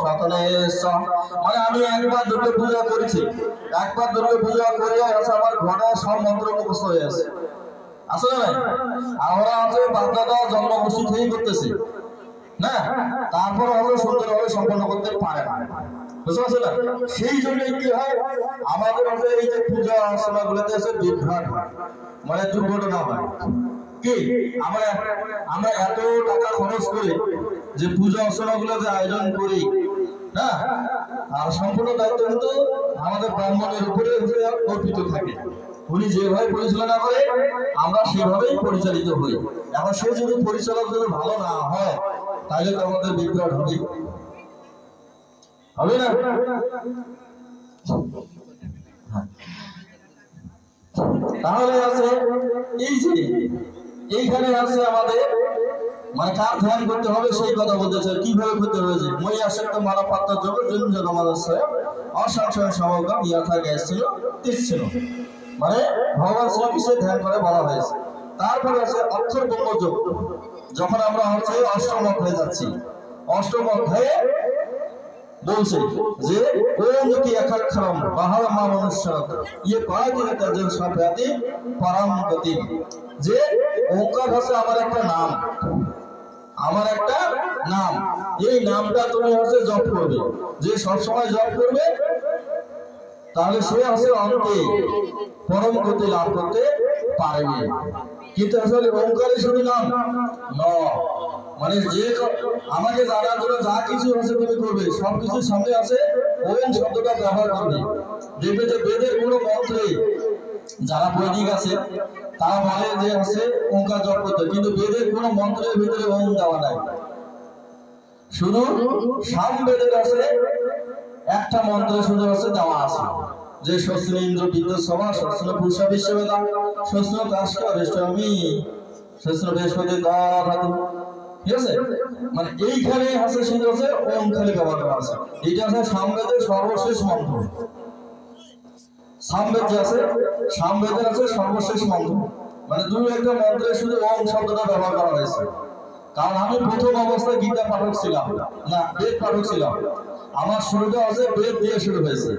শতনেশ। মানে আমি একবার দুর্গা পূজা করেছি, একবার দুর্গা পূজা করে আমার ঘরে সব মন্ত্র মুখস্থ হয়ে আছে, আসলে ভাই আমরা হচ্ছে বাপদাদা জন্মগোষ্ঠী থেকেই করতেছি না, তারপর আমরা সুন্দরভাবে সম্পন্ন করতে পারে না, বুঝতে পারছো না? সেই জন্যই কি হয় আমাদের হচ্ছে এই যে পূজা অর্চনা গুলোতে আছে বিভ্রাট হয়, মানে দুর্ঘটনা হয়। কি আমরা এত টাকা খরচ করি যে পূজা অর্চনা গুলো যে আয়োজন করি, হ্যাঁ, আর সম্পূর্ণ দায়িত্ব কিন্তু আমাদের ব্রাহ্মণের উপরে অর্পিত থাকে, উনি যেভাবে পরিচালনা করে আমরা সেভাবেই পরিচালিত হই। এখন সে যদি পরিচালক যদি ভালো না হয় তাহলে তো আমাদের বিভ্রাট হবে, হবে না? তাহলে আছে এই যে এইখানে আছে আমাদের মানে কার ধ্যান করতে হবে সেই কথা বলতেছে। কিভাবে করতে হয়েছে মই আসক্ত মানব পাত্র জগৎ জগৎ আমাদের অসংখ্য সমাগম ইয়া থাকে ছিল ছিল মানে ভগবান শ্রীকৃষ্ণের ধ্যান করে বলা হয়েছে। তারপরে আছে অক্ষর ব্রহ্মযোগ। যখন আমরা হচ্ছে অষ্টম অধ্যায়ে যাচ্ছি, অষ্টম অধ্যায়ে বলছে যে ওম ইতি একাক্ষরম বাহরমা মনুষ্যরত ইয়ে কয়দিন তাদের সব্যাতি পরম গতি। যে ওঙ্কার হচ্ছে আমার একটা নাম, আমার একটা নাম। এই নামটা তুমি হচ্ছে জপ করবে, যে সবসময় জপ করবে তাহলে সে হচ্ছে অন্তে পরম গতি লাভ করতে পারবে। কিন্তু আসলে ওঙ্কারে শুধু নাম মানে যে আমাকে জানার জন্য যা কিছু আছে তুমি করবে সবকিছুর সামনে আছে ওম শব্দটা ব্যবহার করবে। দেখবে যে বেদের কোনো মন্ত্রে যারা বৈদিক আছে তারা বলে যে হচ্ছে ওঙ্কার জপ করতে, কিন্তু বেদের কোনো মন্ত্রের ভিতরে ওম দেওয়া নাই। শুধু সামবেদের আছে একটা মন্ত্র শুধু আছে দেওয়া আছে যে শস্ত্র ইন্দ্র বিদ্যুৎ সভা শস্ত্র পুরুষা বিশ্ববেদা শস্ত্র কাশকা রেষ্টমি শস্ত্র বৃহস্পতি ধাতু। ঠিক আছে, মানে এইখানে আছে শুধু আছে ওম খালি ব্যবহার করা আছে। এটা আছে সামবেদের সর্বশেষ মন্ত্র। সামবেদ যে আছে সামবেদের আছে সর্বশেষ মন্ত্র, মানে দুই একটা মন্ত্রে শুধু ওম শব্দটা ব্যবহার করা হয়েছে। কারণ আমি প্রথম অবস্থায় গীতা পাঠক ছিলাম না, বেদ পাঠক ছিলাম। আমার শুরুটা আছে বেদ দিয়ে শুরু হয়েছে।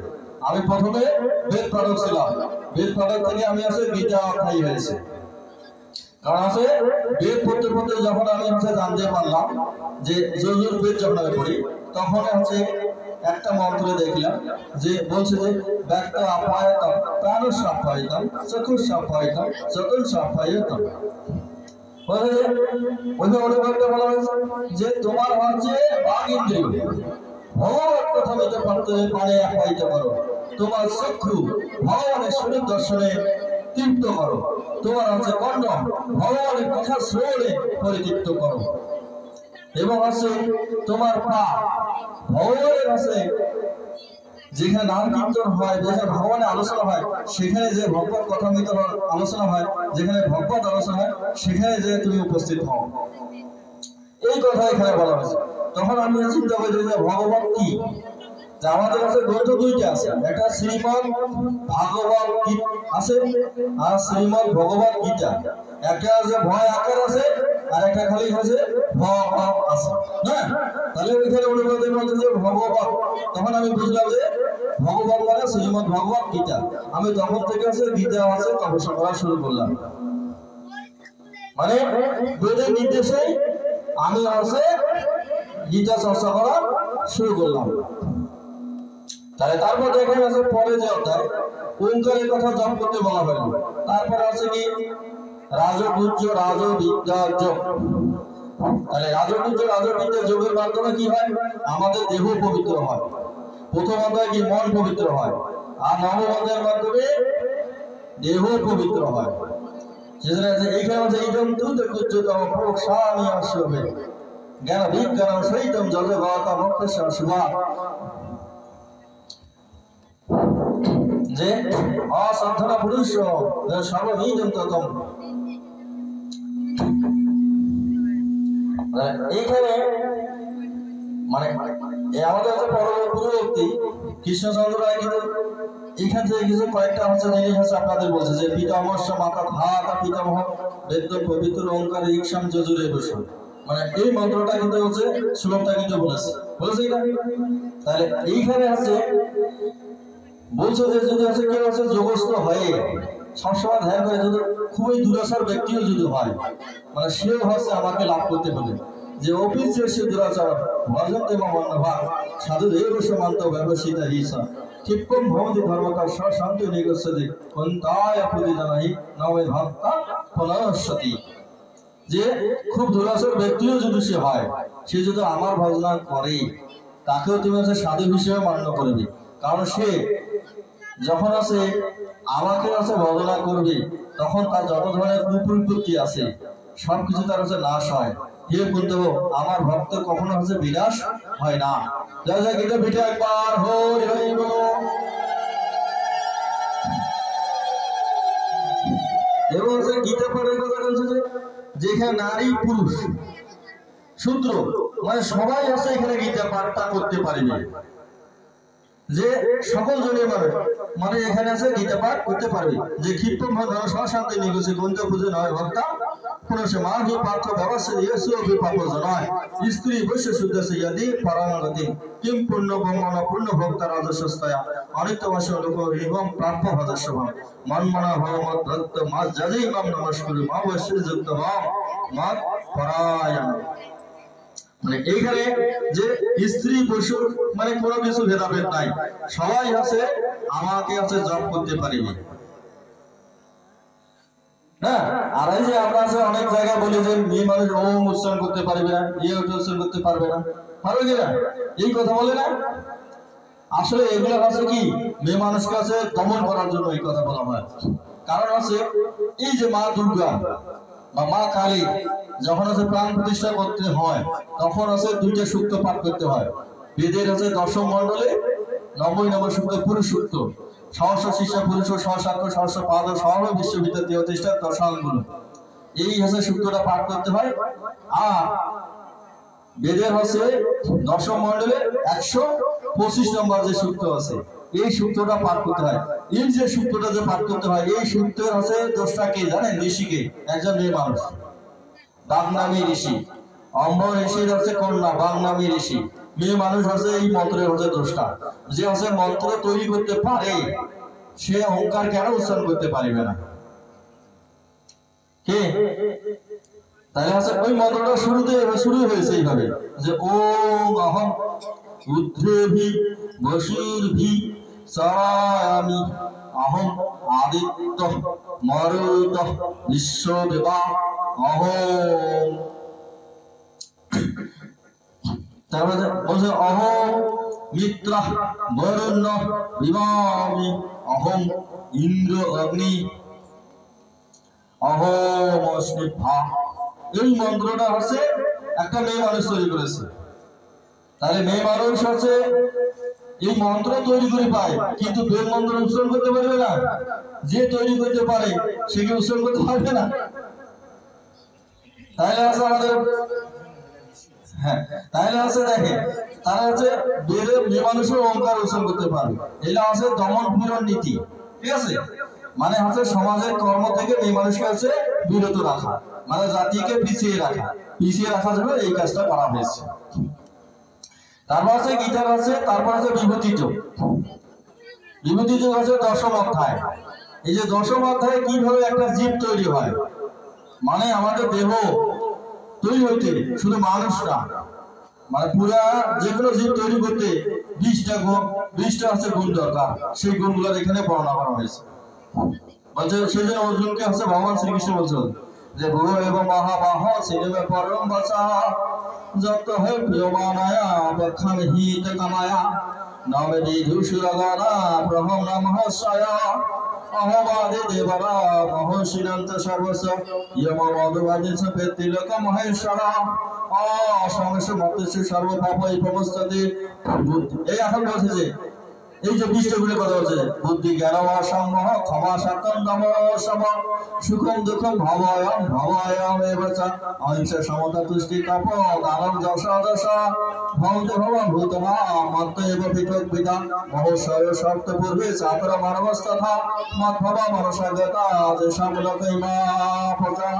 আমি প্রথমে বেদ পাঠক ছিলাম, বেদ পাঠক থেকে আমি আছে গীতা অধ্যায়ী হয়েছে। কারণ আছে বেদ পড়তে পড়তে যখন আমি হচ্ছে জানতে পারলাম যে যজুর্বেদ যখন আমি পড়ি তখন হচ্ছে একটা মন্ত্রে দেখলাম যে বলছে যে ব্যক্ত আপায়তম প্রাণ সাপায়তম চতুর সাপায়তম চতুর সাপায়তম। যে তোমার হচ্ছে বাঘ ইন্দ্রিয় ভগবান প্রথমিত পানে আপায়িত করো, তোমার চক্ষু ভগবানের শরীর দর্শনে তৃপ্ত করো, তোমার হচ্ছে কর্ণ ভগবানের কথা শ্রবণে পরিতৃপ্ত করো, এবং আছে তোমার পা ভগবানের আছে যেখানে নাম কীর্তন হয়, যেখানে ভগবানের আলোচনা হয় সেখানে যে ভগবত কথামৃত আলোচনা হয়, যেখানে ভগবত আলোচনা হয় সেখানে যে তুমি উপস্থিত হও। এই কথা এখানে বলা হয়েছে। তখন আমি চিন্তা করি যে ভগবত কি, যে আমাদের কাছে গ্রন্থ দুইটা আছে, একটা শ্রীমদ ভাগবত গীতা আছে আর শ্রীমদ ভগবত গীতা। একটা আছে ভয় আকার আছে আর একটা খালি আছে ভ আছে না। তাহলে ওইখানে অনুবাদের মধ্যে যে ভগবত, তখন আমি বুঝলাম যে ভগবত মানে শ্রীমদ ভগবত গীতা। আমি তখন থেকে আছে গীতা আছে তপস্যা করা শুরু করলাম, মানে বেদের নির্দেশেই আমি আছে গীতা চর্চা করা শুরু করলাম। তাহলে তারপর দেখেন আছে পরে যে অধ্যায় ওঙ্কারের কথা জপ করতে বলা হলো। তারপর আছে কি রাজগুজ্জ রাজবিদ্যা যোগ। তাহলে রাজগুজ্জ রাজবিদ্যা যোগের মাধ্যমে কি হয়, আমাদের দেহ পবিত্র হয়। প্রথম অধ্যায় কি মন পবিত্র হয়, আর নবম অধ্যায়ের মাধ্যমে দেহ পবিত্র হয়। সেজন্য এইখানে হচ্ছে এইরকম তুই গুজ্জতম প্রসানি আসবে জ্ঞান বিজ্ঞান সহিতম জগৎ মুক্তেশ্বর শিবা। যে অসাধনা পুরুষ সর্ববিদম ততম। এইখানে মানে আমাদের হচ্ছে পূর্ববর্তী কৃষ্ণচন্দ্র রায় কিন্তু এখান থেকে কিছু কয়েকটা হচ্ছে জিনিস হচ্ছে আপনাদের বলছে যে পিতামহস্য মাতা ধাতা পিতামহ বেদ পবিত্র ওঙ্কার ইক্ষাম যজুরে বসু, মানে এই মন্ত্রটা কিন্তু হচ্ছে শ্লোকটা কিন্তু বলেছে কিনা। তাহলে এইখানে আছে বলছে যে যদি হচ্ছে কেউ হচ্ছে যোগস্থ হয়ে সবসময় ধ্যান করে, যদি খুবই দুরাচার ব্যক্তিও যদি হয়, মানে সেও হচ্ছে আমাকে লাভ করতে হবে। যে অফিস সে দুরাচার ভজন দেব মন্নভাগ সাধু দেব সমান্ত ব্যবসিতা হিসা ক্ষিপ্পম ভবতি ধর্মকার শান্ত নিগচ্ছতি কন্তায় প্রতি জানাই নবে ভক্তা ফলস্বতী। যে খুব দুরাচার ব্যক্তিও যদি সে হয়, সে যদি আমার ভজনা করে তাকেও তুমি হচ্ছে সাধু হিসেবে মান্য করবে। কারণ সে যখন আছে আমাকে আছে ভজনা করবে তখন তার যত ধরনের কুপ্রবৃত্তি আছে সবকিছু তার হচ্ছে নাশ হয়। হে বলতে আমার ভক্ত কখনো হচ্ছে বিনাশ হয় না। যা যা গীতা পিঠে একবার হরি হরি বলো। এবং হচ্ছে গীতা পাঠের কথা বলছে যে যেখানে নারী পুরুষ শূদ্র মানে সবাই আছে এখানে গীতা পাঠটা করতে পারেনি, যে সকল জনের মানে এখানে আছে গীতা পাঠ করতে পারবে। যে ক্ষিপ্তম ধর শান্তি নিগোছে গন্ধ পুজো নয় ভক্তা পুনশে মাহি পাত্র ব্যবস্থা ইয়েসু বিপাপ জনয় স্ত্রী বৈশ্য শুদ্ধ সিয়াদি পরামগতি কিম পূর্ণ ব্রহ্মণ পূর্ণ ভক্তা রাজস্বস্তয়া অনিত্যবাস লোক এবং প্রাপ্য ভজস্বভাব মনমনা ভগবত ভক্ত মা জাজি মাম নমস্কুরু মা বৈশ্য যুক্ত মা পরায়ণ। মানে এইখানে যে স্ত্রী পশু মানে কোনো কিছু ভেদাভেদ নাই, সবাই আছে আমাকে আছে জব করতে পারিনি। হ্যাঁ, আর এই যে আমরা আছে অনেক জায়গায় বলি যে মেয়ে মানুষ ওম উচ্চারণ করতে পারবে না, উচ্চারণ করতে পারবে না, পারবে কিনা এই কথা বলে না। আসলে এগুলো আছে কি মেয়ে মানুষকে আছে দমন করার জন্য এই কথা বলা হয়। কারণ আছে এই যে মা দুর্গা বা মা কালী যখন আছে প্রাণ প্রতিষ্ঠা করতে হয় তখন আছে দুইটা সূক্ত পাঠ করতে হয়। বেদের আছে দশম মণ্ডলে 90 নম্বর সূক্ত পুরুষ সূক্ত, সহস্র শিষ্য পুরুষ সহস্রাঙ্গ সহস্র পাদ সহ বিশ্ববিদ্যা প্রতিষ্ঠা দশাঙ্গুল, এই হচ্ছে সূক্তটা পাঠ করতে হয়। আর বেদের হচ্ছে দশম মণ্ডলে 125 নম্বর যে সূক্ত আছে এই সূক্তটা পাঠ করতে হয়। এই যে সূক্তটা যে পাঠ করতে হয় এই সূক্তের হচ্ছে দোষটা কে জানেন? ঋষিকে, একজন মেয়ে মানুষ বাগনামী ঋষি। অম্ব ঋষির হচ্ছে কন্যা বাগনামী ঋষি, মেয়ে মানুষ হচ্ছে এই মন্ত্রের হচ্ছে দোষটা। যে হচ্ছে মন্ত্র তৈরি করতে পারে সে অহংকার কেন উচ্চারণ করতে পারবে না? কে? তাহলে হচ্ছে ওই মন্ত্রটা শুরু হয়েছে এইভাবে যে ওম অহম রুদ্রেভি বসুর্ভি সরায়ামি অহম আদিত্য মরুত বিশ্বদেবা অহম। তারপরে বলছে অহম মিত্র বরুণ বিমামি অহম ইন্দ্র অগ্নি অহম অস্মিভা। এই মন্ত্রটা হচ্ছে একটা মেয়ে মানুষ তৈরি করেছে। তাহলে মেয়ে মানুষ হচ্ছে এই মন্ত্র তৈরি করে পায় কিন্তু বেদ মন্ত্র উচ্চারণ করতে পারবে না। যে তৈরি করতে পারে সে কি উচ্চারণ করতে পারবে না? তাহলে আছে আমাদের হ্যাঁ, তাহলে আছে দেখে তারা হচ্ছে বেদের মেয়ে মানুষের অহংকার উচ্চারণ করতে পারবে। এটা আছে দমন পীড়ন নীতি, ঠিক আছে? মানে হচ্ছে সমাজের কর্ম থেকে মেয়ে মানুষকে হচ্ছে বিরত রাখা, মানে জাতিকে পিছিয়ে রাখার জন্য এই কাজটা করা হয়েছে। তারপর আছে গীতার আছে, তারপর আছে বিভূতি যোগ। বিভূতি যোগ আছে দশম অধ্যায়। এই যে দশম অধ্যায়ে কিভাবে একটা জীব তৈরি হয়, মানে আমাদের দেহ তৈরি হইতে শুধু মানুষ না, মানে পুরা যে কোনো জীব তৈরি করতে 20টা আছে গুণ দরকার, সেই গুণগুলো এখানে বর্ণনা করা হয়েছে। বলছে সেই জন্য অর্জুনকে হচ্ছে ভগবান শ্রীকৃষ্ণ বলছেন যে ভূ এবং মহাবাহ সিনেমে পরম বাসা যত হে প্রিয়মানায়া বক্ষাম হিত কামায়া নামে বিধুষুরগণা প্রভম নমঃ সায়া অহবাদে দেবরা মহর্ষিনান্ত সর্বস্ব ইয়ম মধুবাদিস পেত্তিলোক মহেশ্বরা অসংস মতস্য সর্বপাপৈ প্রমস্ততে। এই এখন বলছে যে এই যে 20টা গুণের কথা বলছে বুদ্ধি জ্ঞান অসম্মোহ ক্ষমা সত্যম দম সম সুখম দুঃখম ভবায়াম এবচা অহিংসা সমতা তুষ্টি তপ দানম যশ দশ ভবতে ভবন ভূতমা মত্ত এব পৃথক বিদা মহোৎসয় সপ্ত পূর্বে চাতর মানবস্তথা মত ভবা মনসাগতা যেসব লোকৈমা প্রজা।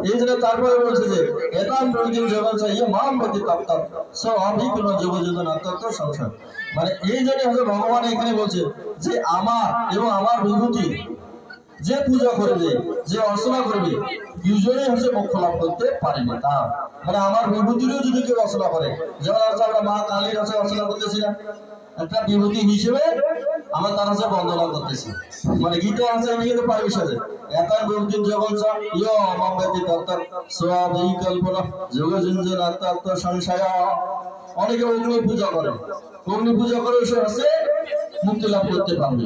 এই জন্য তারপরে বলছে যে এতাম প্রতিদিন জগৎ চাইয়ে মাম প্রতি তপ্ত সব অভিজ্ঞ যুবযোজন অত্যন্ত সংসার। মানে এই জন্য হচ্ছে ভগবান এখানে বলছে যে আমার এবং আমার বিভূতি যে পূজা করবে যে অর্চনা করবে দুজনেই হচ্ছে মোক্ষ লাভ করতে পারেনি। তা মানে আমার বিভূতিরও যদি কেউ অর্চনা করে, যেমন হচ্ছে আমরা মা কালীর হচ্ছে অর্চনা করতেছি না, একটা বিভূতি হিসেবে আমরা তার হচ্ছে বন্দনা করতেছি। মানে গীতা আছে এমনি কিন্তু পারমিশন আছে একান বিভূতি জগৎ ইয় অমাম্বাতি তত্ত্ব সব এই কল্পনা যোগজুঞ্জন আত্ম সংশয়। অনেকে অগ্নি পূজা করে, অগ্নি পূজা করে সে হচ্ছে মুক্তি লাভ করতে পারবে।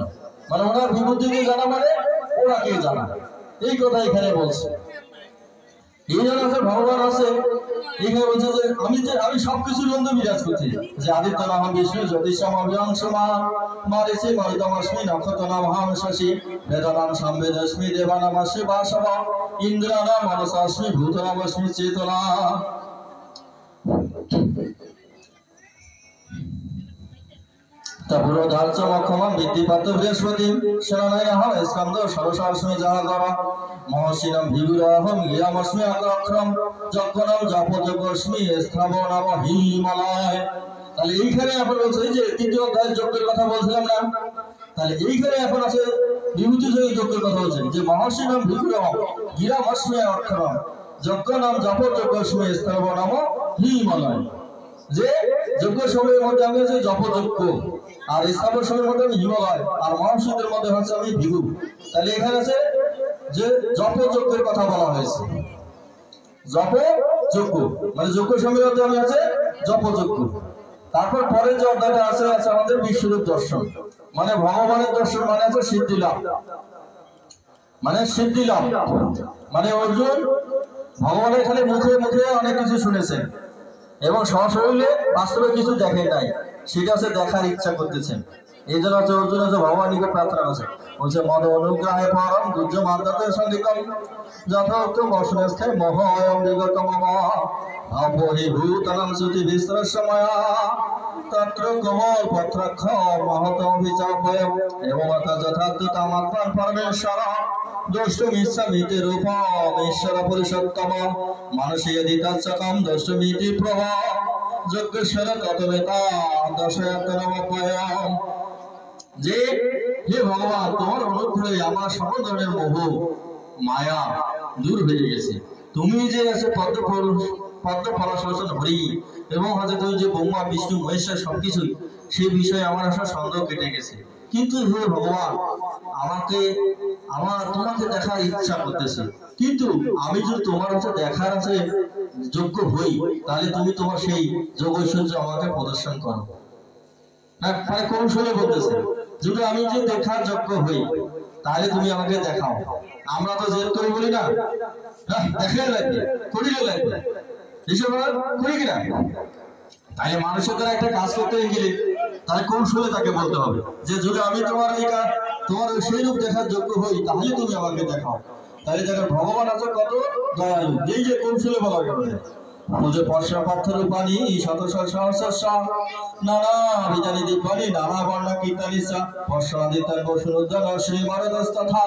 মানে ওনার বিভূতিকে জানা মানে ওনাকে জানা, এই কথা এখানে বলছে। এই জন্য আছে ভগবান আছে এখানে বলছে যে আমি সবকিছুর মধ্যে বিরাজ করছি যে আদিত্য নাম বিষ্ণু জ্যোতিষম অভিয়াংশমা মারিসি মরিতমস্মি নক্ষত্র নাম হাম শশী বেদনাম সম্বেদস্মি দেবানামস্মি বাসব ইন্দ্রানাম মনসাস্মি ভূতনামস্মি চেতনা। পুরো ধার্য মক্ষমা বৃদ্ধিপাত্র বৃহস্পতি সেনানায়নঃ স্কন্দ ষোড়শাস্মি যাহাধর মহর্ষিণম ভিগুরাহম গিরামস্মি অক্ষরম যজ্ঞনম জপযজ্ঞস্মি স্থাবনম হিমালয়। তাহলে এইখানে এখন বলছে যে তৃতীয় অধ্যায়ের যজ্ঞের কথা বলছিলাম না, তাহলে এইখানে এখন আছে বিভূতি যজ্ঞের কথা বলছে যে মহর্ষিণম ভিগুরাহম গিরামস্মি অক্ষরম যজ্ঞনম জপযজ্ঞস্মি স্থাবনম হিমালয়। যে যজ্ঞ সময়ের মধ্যে আমি হচ্ছে জপযজ্ঞ, আর স্থাপন সময়ের মধ্যে আমি হিমালয়, আর মহর্ষিদের মধ্যে হচ্ছে আমি ভিগু। তাহলে এখানে আছে যে জপযজ্ঞের কথা বলা হয়েছে, জপযজ্ঞ মানে যজ্ঞ সময়ের মধ্যে আমি আছে জপযজ্ঞ। তারপর পরে যে অধ্যায়টা আছে আছে আমাদের বিশ্বরূপ দর্শন, মানে ভগবানের দর্শন, মানে আছে সিদ্ধি লাভ, মানে সিদ্ধি লাভ মানে অর্জুন ভগবানের খালি মুখে মুখে অনেক কিছু শুনেছেন এবং সশরীরে বাস্তবে কিছু দেখেন নাই, সেটা হচ্ছে দেখার ইচ্ছা করতেছেন। এই জন্য হচ্ছে অর্জুন হচ্ছে ভগবানকে প্রার্থনা করছে, বলছে মদ অনুগ্রহে পরম গুজ্জ মান্দাতে সঙ্গীতম যথার্থ বসনস্থে মহয়ম বিগতম অপরিভূতনম শ্রুতি বিস্রসময়া তত্র কমল পত্রাক্ষ মহতম বিচাপয়ম এবং যথার্থ তামাত্মান পরমেশ্বর দ্রষ্টুমিচ্ছামিতি রূপম ঈশ্বর পুরুষোত্তম মানসীয়দিতাচ্ছকম দ্রষ্টুমিতি প্রভা যজ্ঞেশ্বর ততবেতা দশয়াত্মনমপয়ম। যে হে ভগবান, তোমার অনুগ্রহে আমার সকল ধরনের মোহ মায়া দূর হয়ে গেছে। তুমি যে আছে পদ্মফলাশোচন হরি এবং হচ্ছে তুমি যে ব্রহ্মা বিষ্ণু মহেশ্বর সবকিছু, সেই বিষয়ে আমার আসলে সন্দেহ কেটে গেছে। কিন্তু হে ভগবান, তোমাকে দেখার ইচ্ছা করতেছে, কিন্তু আমি যদি তোমার হচ্ছে দেখার আছে যোগ্য হই, তাহলে তুমি তোমার সেই যোগ ঐশ্বর্য আমাকে প্রদর্শন করো। মানে কৌশলে বলতেছে, যদি আমি যে দেখার যোগ্য হই তাহলে তুমি আমাকে দেখাও। আমরা তো জেদ করে বলি না, দেখে লাগবে করিলে লাগবে, এসব করি কিনা? তাহলে মানুষের দ্বারা একটা কাজ করতে গেলে তাহলে কৌশলে তাকে বলতে হবে যে যদি আমি তোমার সেই রূপ দেখার যোগ্য হই তাহলে তুমি আমাকে দেখাও। তাহলে দেখেন ভগবান আছে কত দয়ালু, এই যে কৌশলে বলার কারণে যে পর্ষা পার্থ রূপানি শতসহস্র নানা বিজানি দিব্যানি নানা বর্ণ কীর্তনিসা পর্ষাদিতার বসুনোদ্যান শ্রী মারদস্তথা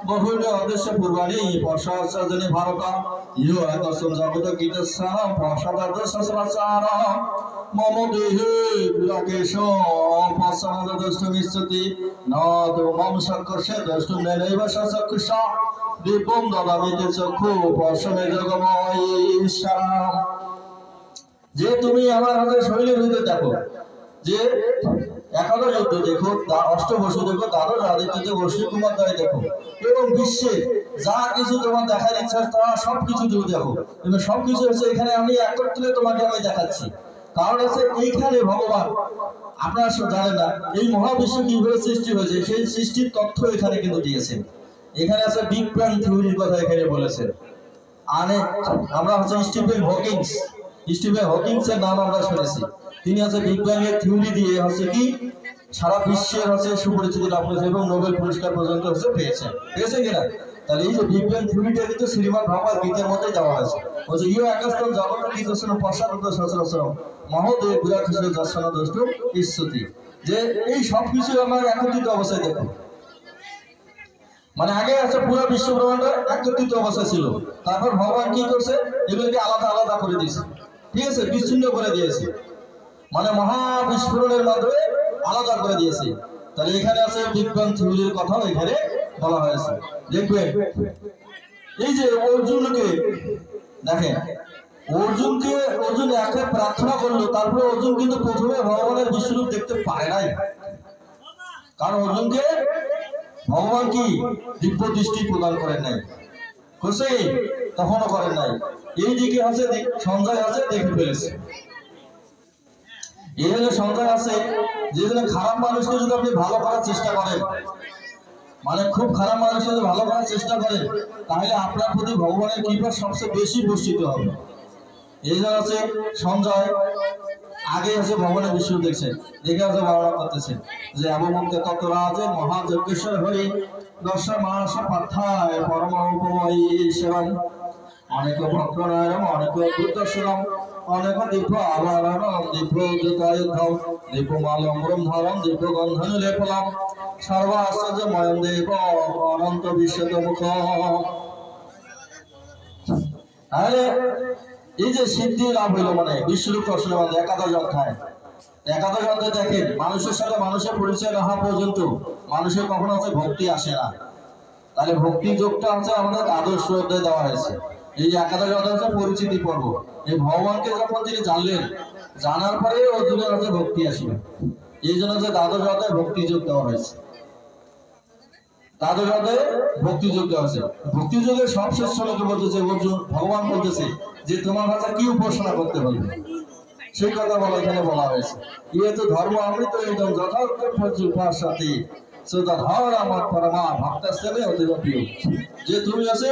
বহুল অদৃশ্য পূর্বাণী পর্ষাজনে ভারতা ইহ একস্ম জগত গীতস্থানম পর্ষাদার্ধ সহস্রাচারম মম দেহে বিরাকেশ পশ্চাদ দ্রষ্টুমিচ্ছতি ন তো মম সংকর্ষে দ্রষ্টুম নৈব সচক্ষুষ দিব্যম দদামিতে চক্ষু পর্ষণে জগময় ঈশ্বরাম। যে তুমি আমার হাতে শরীরের ভিতরে দেখো, যে একাদশ যুদ্ধ দেখো, অষ্টবসু দেখো, দ্বাদশ আদিত্য বসু কুমার দ্বারে দেখো, এবং বিশ্বে যা কিছু তোমার দেখার ইচ্ছা তা সবকিছু তুমি দেখো, এবং সবকিছু হচ্ছে এখানে আমি একত্রে তোমাকে আমি দেখাচ্ছি। কারণ হচ্ছে এইখানে ভগবান, আপনারা জানেন না এই মহাবিশ্ব কিভাবে সৃষ্টি হয়েছে, সেই সৃষ্টির তথ্য এখানে কিন্তু দিয়েছেন। এখানে আছে বিগ ব্যাং থিওরির কথা এখানে বলেছেন। আমরা হচ্ছে স্টিফেন হকিংস এর নাম আমরা শুনেছি। তিনি হচ্ছে বিগ ব্যাং এর থিওরি দিয়ে হচ্ছে কি সারা বিশ্বের হচ্ছে সুপরিচিতি লাভ করেছে এবং নোবেল পুরস্কার পর্যন্ত হচ্ছে পেয়েছেন কিনা? তাহলে এই যে বিগ ব্যাং থিওরিটা কিন্তু শ্রীমদ্ ভগবদ গীতার মধ্যে দেওয়া আছে। বলছে ইহ একস্তম জগত গীতস্ন পশ্চাৎ সহস্রম মহোদয় বিরাট দর্শন দ্রষ্টু ঈশ্বতি। যে এই সবকিছু আমার একত্রিত অবস্থায় দেখো, মানে আগে আছে পুরো বিশ্ব ব্রহ্মাণ্ড একত্রিত অবস্থা ছিল, তারপর ভগবান কি করছে এগুলোকে আলাদা আলাদা করে দিয়েছে, ঠিক আছে, বিচ্ছিন্ন করে দিয়েছে, মানে মহাবিস্ফোরণের মাধ্যমে আলাদা করে দিয়েছে। তাহলে এখানে আছে বিগ ব্যাং থিওরির কথাও এখানে বলা হয়েছে। দেখবেন এই যে অর্জুনকে দেখেন, অর্জুন একে প্রার্থনা করলো, তারপরে অর্জুন কিন্তু প্রথমে ভগবানের বিশ্বরূপ দেখতে পায় নাই, কারণ অর্জুনকে ভগবান কি দিব্য দৃষ্টি প্রদান করেন নাই, করছে তখনও করেন নাই। এই দিকে আছে সঞ্জয় আছে দেখে ফেলেছে। এই জন্য সঞ্জয় আছে যে খারাপ মানুষকে যদি আপনি ভালো করার চেষ্টা করেন, মানে খুব খারাপ মানুষ যদি ভালো করার চেষ্টা করে তাহলে আপনার প্রতি ভগবানের কৃপা সবচেয়ে বেশি বর্ষিত হবে। এই জন্য হচ্ছে সঞ্জয় আগে হচ্ছে ভগবানের বিষ্ণু দেখছে, দেখে হচ্ছে বর্ণনা করতেছে যে অবমুক্তে তত্ত্বরাজে মহাযজ্ঞেশ্বর হরি দর্শন মানস পার্থায় পরম উপময়ী সেবন অনেক ভক্তনায়ম অনেক দুর্দর্শনম অনেক দীপ আবরণম দীপ উদ্যুতায়ুধম দীপমালম ব্রহ্মরম দীপ গন্ধন লেপলম সর্ব আশ্চর্যময়ম দেব অনন্ত বিশ্বত মুখ। তাহলে এই যে সিদ্ধি লাভ হইল মানে বিশ্বরূপ দর্শনের মধ্যে একাদশ অধ্যায় দেখেন মানুষের সাথে মানুষের পরিচয় না হওয়া পর্যন্ত মানুষের কখনো হচ্ছে ভক্তি আসে না। তাহলে ভক্তি যোগটা হচ্ছে আমাদের আদর্শ অধ্যায় দেওয়া হয়েছে। এই একাদশ অধ্যায় হচ্ছে পরিচিতি পর্ব। এই ভগবানকে যখন তিনি জানলেন, জানার পরে অর্জুনের হচ্ছে ভক্তি আসবে। এই জন্য হচ্ছে দ্বাদশ অধ্যায় ভক্তি যোগ দেওয়া হয়েছে। দ্বাদশ অধ্যায়ে ভক্তি যোগ দেওয়া হয়েছে। ভক্তি যোগের সবশেষ শ্লোকে বলতেছে অর্জুন, ভগবান বলতেছে যে তোমার কাছে কি উপাসনা করতে হবে সেই কথা বলা এখানে বলা হয়েছে। ইয়ে তো ধর্ম অমৃত একদম যথার্থ উপাসতে ধর আমার পরমা ভক্তাস্থানে অতীব প্রিয়। যে তুমি আছে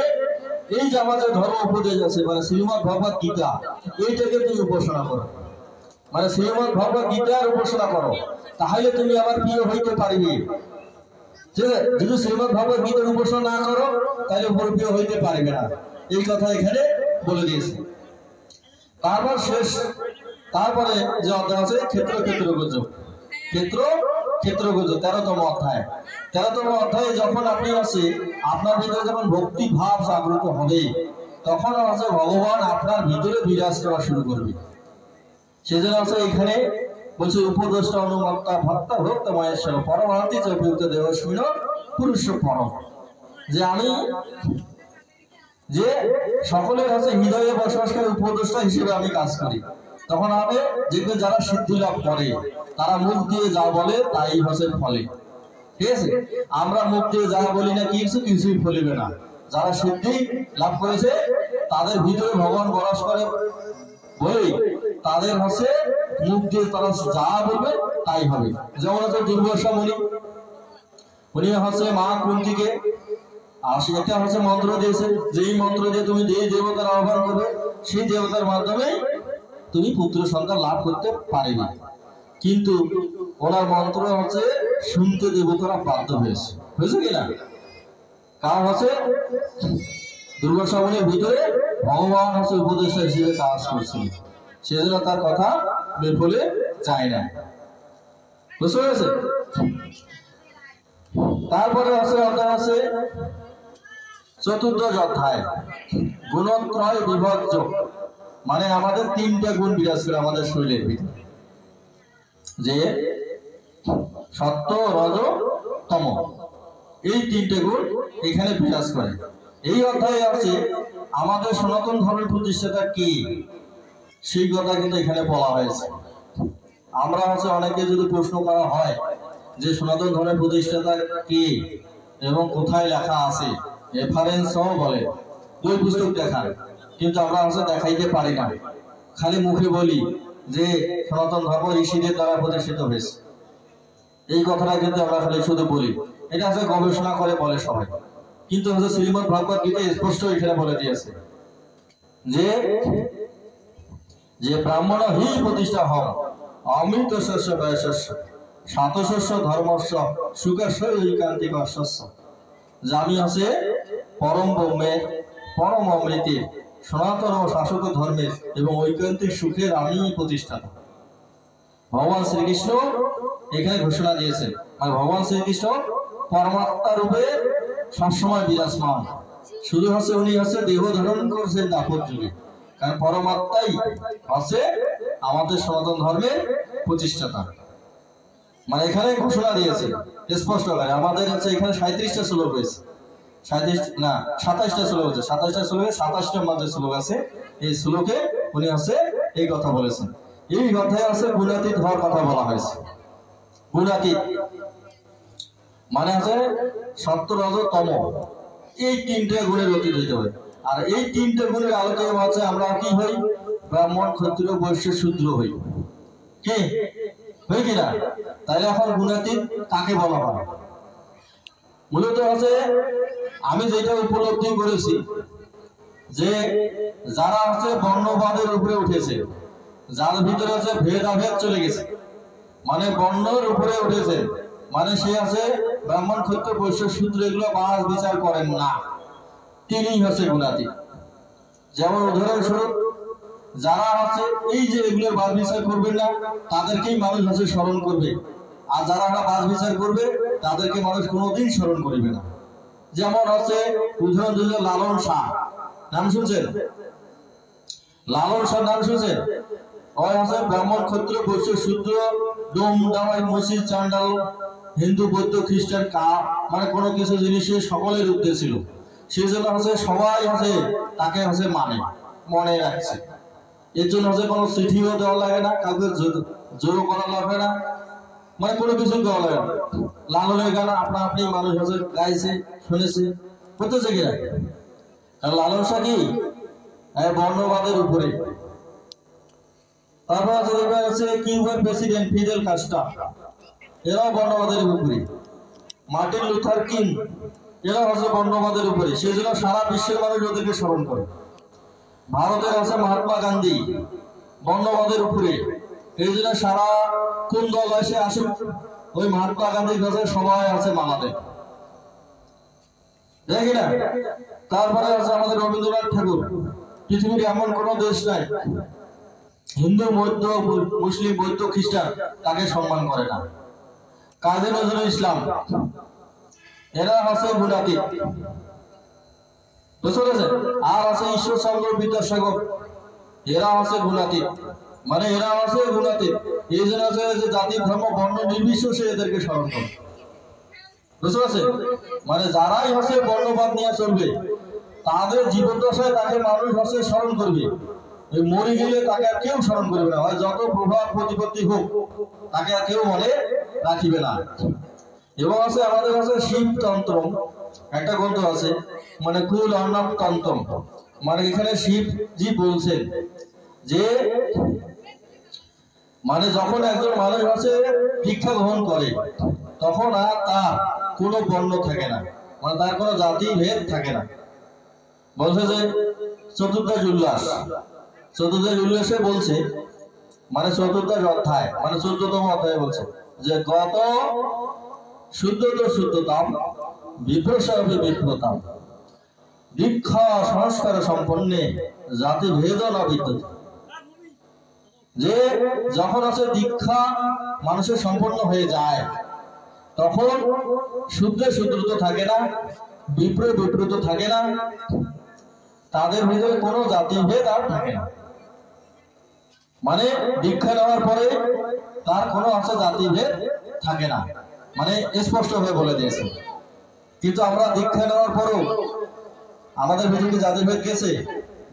এই যে আমাদের ধর্ম উপদেশ আছে মানে শ্রীমদ ভগবত গীতা, এইটাকে তুমি উপাসনা করো। মানে শ্রীমদ ভগবত গীতার উপাসনা করো, তাহলে তুমি আবার প্রিয় হইতে পারিবে। যদি শ্রীমদ ভগবত গীতার উপাসনা না করো তাহলে প্রিয় হইতে পারবে না। এই কথা এখানে বলে দিয়েছে। তারপরে যে অধ্যায় আছে ক্ষেত্রগোচর 13তম অধ্যায়। 13তম অধ্যায়ে যখন আপনি আছে আপনার ভিতরে যখন ভক্তি ভাব জাগ্রত হবে তখন আছে ভগবান আপনার ভিতরে বিরাজ করা শুরু করবে। সেজন্য আছে এখানে বলছে উপদেষ্টা অনুমত্তা ভক্তা ভক্ত মহেশ্বর পরমার্থী চতুর্থ দেবস্মিন পুরুষ পরম। যে আমি যে সকলের কাছে হৃদয়ে বসবাসকারী উপদেষ্টা হিসেবে আমি কাজ করি। তখন আমি দেখবেন যারা সিদ্ধি লাভ করে তারা মুখ দিয়ে যা বলে তাই হচ্ছে ফলে। ঠিক আছে, আমরা মুখ দিয়ে যা বলি না কিছুই ফলিবে না। যারা সিদ্ধি লাভ করেছে তাদের ভিতরে ভগবান বরাস করে বলেই তাদের হচ্ছে মুখ দিয়ে তারা যা বলবে তাই হবে। যেমন হচ্ছে দুর্বাসা মুনি, উনি হচ্ছে মা কুন্তিকে একটা হচ্ছে মন্ত্র দিয়েছে, যেই মন্ত্র দিয়ে তুমি যেই দেবতার আহ্বান করবে সেই দেবতার মাধ্যমে তুমি পুত্র সন্তান লাভ করতে পারবে। কিন্তু ওনার মন্ত্র হচ্ছে শুনতে দেবতারা বাধ্য হয়েছে কিনা? কারণ হচ্ছে দুর্বাসা মুনির ভিতরে ভগবান হচ্ছে উপদেষ্টা হিসেবে কাজ করছিল, সেজন্য তার কথা বিফলে যায় না। বুঝতে পেরেছে? তারপরে অধ্যায় আছে চতুর্দশ অধ্যায় গুণত্রয় বিভক্ত। মানে আমাদের তিনটা গুণ বিরাজ করে আমাদের শরীরের ভিতরে, যে সত্য রজ তম, এই তিনটে গুণ এখানে বিরাজ করে। এই অধ্যায়ে আছে আমাদের সনাতন ধর্মের প্রতিষ্ঠাতা কি সেই কথা কিন্তু এখানে বলা হয়েছে। আমরা হচ্ছে অনেকে যদি প্রশ্ন করা হয় যে সনাতন ধর্মের প্রতিষ্ঠাতা কি এবং কোথায় লেখা আছে, রেফারেন্স সহ বলে বই পুস্তক দেখান, কিন্তু আমরা হচ্ছে দেখাইতে পারি না। খালি মুখে বলি যে সনাতন ধর্ম ঋষিদের দ্বারা প্রতিষ্ঠিত হয়েছে, এই কথাটা কিন্তু আমরা খালি শুধু বলি। এটা হচ্ছে গবেষণা করে বলে সবাই, কিন্তু হচ্ছে শ্রীমদ ভগবত গীতা স্পষ্ট এখানে বলে দিয়েছে যে ব্রাহ্মণ হি প্রতিষ্ঠা হন অমৃত শস্য বয়শস্য সাতশস্য ধর্মস্য সুখস্য ঐকান্তিক অশ্বস্য। যে আমি আছে পরম ব্রহ্মের পরম অমৃতের সনাতন ও শাশ্বত ধর্মের এবং ঐকান্তিক সুখের আমি প্রতিষ্ঠাতা। ভগবান শ্রীকৃষ্ণ এখানে ঘোষণা দিয়েছেন। আর ভগবান শ্রীকৃষ্ণ পরমাত্মা রূপে সবসময় বিরাজমান, শুধু হচ্ছে উনি হচ্ছে দেহ ধারণ করছেন দাপর যুগে, কারণ পরমাত্মাই হচ্ছে আমাদের সনাতন ধর্মের প্রতিষ্ঠাতা। মানে এখানে ঘোষণা দিয়েছে স্পষ্ট করে। আমাদের হচ্ছে এখানে 37টা শ্লোক রয়েছে, 27টা শ্লোক আছে, 27টা শ্লোকে 27টা মাঝে শ্লোক আছে। এই শ্লোকে উনি হচ্ছে এই কথা বলেছেন। এই অধ্যায়ে আছে গুণাতীত হওয়ার কথা বলা হয়েছে। গুণাতীত মানে আছে সত্য রজ তম, এই তিনটে গুণের অতীত হইতে হবে। আর এই তিনটে গুণের আলোকে হচ্ছে আমরা কি হই? ব্রাহ্মণ ক্ষত্রিয় বৈশ্য শূদ্র হই, কি হই কিনা? তাইলে এখন গুণাতীত কাকে বলা হয়? মূলত হচ্ছে আমি যেটা উপলব্ধি করেছি যে যারা হচ্ছে বর্ণবাদের উপরে উঠেছে, যার ভিতরে হচ্ছে ভেদাভেদ চলে গেছে, মানে বর্ণের উপরে উঠেছে, মানে সে আছে ব্রাহ্মণ ক্ষত্রিয় বৈশ্য শূদ্র এগুলো বাস বিচার করেন না, তিনি হচ্ছে গুণাতীত। যেমন উদাহরণস্বরূপ যারা হচ্ছে এই যে এগুলোর বাস বিচার করবেন না তাদেরকেই মানুষ হচ্ছে স্মরণ করবে, আর যারা বাস বিচার করবে তাদেরকে মানুষ কোনোদিন স্মরণ করবে না। যেমন হচ্ছে উদাহরণ দিলে লালন শাহ, নাম শুনছেন? লালন শাহ নাম শুনছেন? ওই হচ্ছে ব্রাহ্মণ ক্ষত্রিয় বৈশ্য শূদ্র ডোম ডামাই মসজিদ চান্ডাল হিন্দু বৌদ্ধ খ্রিস্টান মানে কোনো কিছু জিনিসের সকলের উদ্দেশ্য ছিল, সেই জন্য হচ্ছে সবাই হচ্ছে তাকে হচ্ছে মনে রাখছে। এর জন্য হচ্ছে কোনো চিঠিও দেওয়া লাগে না, কাউকে জোর করা লাগে না, মানে কোনো কিছু দেওয়া লাগে না। লালনের গান আপনা আপনি মানুষ হচ্ছে গাইছে শুনেছে করতেছে কিনা। কারণ লালন শাহ কি বর্ণবাদের উপরে। তারপর হচ্ছে কিউবার প্রেসিডেন্ট ফিদেল কাস্ট্রো, এরাও বর্ণবাদের উপরে। মার্টিন লুথার কিং, এরাও হচ্ছে বর্ণবাদের উপরে, সেই জন্য সারা বিশ্বের মানুষ ওদেরকে স্মরণ করে। ভারতের আছে মহাত্মা গান্ধী, বর্ণবাদের উপরে, এই জন্য সারা কোন দল এসে আসুক ওই মহাত্মা গান্ধীর কাছে সবাই আছে মালা দেয়, দেখি না। তারপরে আছে আমাদের রবীন্দ্রনাথ ঠাকুর, পৃথিবীর এমন কোন দেশ নাই হিন্দু বৌদ্ধ মুসলিম বৌদ্ধ খ্রিস্টান তাকে সম্মান করে না। কাজী নজরুল ইসলাম, এরা হচ্ছে গুণাতীত, বুঝতে পেরেছেন? আর আছে ঈশ্বরচন্দ্র বিদ্যাসাগর, এরা হচ্ছে গুণাতীত, মানে এরা হচ্ছে গুণাতীত। এই জন্য হচ্ছে যে জাতি ধর্ম বর্ণ নির্বিশেষে এদেরকে স্মরণ করে, বুঝতে পারছেন? মানে যারাই হচ্ছে বর্ণবাদ নিয়ে চলবে তাদের জীবদ্দশায় তাকে মানুষ হচ্ছে স্মরণ করবে, মরে গেলে তাকে আর কেউ স্মরণ করবে না, হয় যত প্রভাব প্রতিপত্তি হোক তাকে আর কেউ মনে রাখিবে না। এবং আছে আমাদের কাছে শিবতন্ত্র একটা গ্রন্থ আছে, মানে কুল অর্ণব তন্ত্র, মানে এখানে শিবজি বলছেন যে মানে যখন একজন মানুষ আছে দীক্ষা গ্রহণ করে তখন আর তার কোনো বর্ণ থাকে না, মানে তার কোনো জাতি ভেদ থাকে না। বলছে যে চতুর্দশ উল্লাসে বলছে, মানে চতুর্দশ অধ্যায় মানে 14তম অধ্যায়ে বলছে যে গত শুদ্ধতাম বিপ্রসাবে বিপ্রতাম দীক্ষা সংস্কার সম্পন্নে জাতি ভেদ না বিদ্যুৎ। যে যখন আছে দীক্ষা মানুষের সম্পন্ন হয়ে যায় তখন শুদ্ধ থাকে না, বিপ্রত থাকে না, তাদের ভিতরে কোনো জাতি ভেদ আর থাকে না। মানে দীক্ষা নেওয়ার পরে তার কোনো আছে জাতি ভেদ থাকে না, মানে স্পষ্ট ভাবে বলে দিয়েছে। কিন্তু আমরা দীক্ষা নেওয়ার পরও আমাদের ভিতরে জাতি ভেদ গেছে,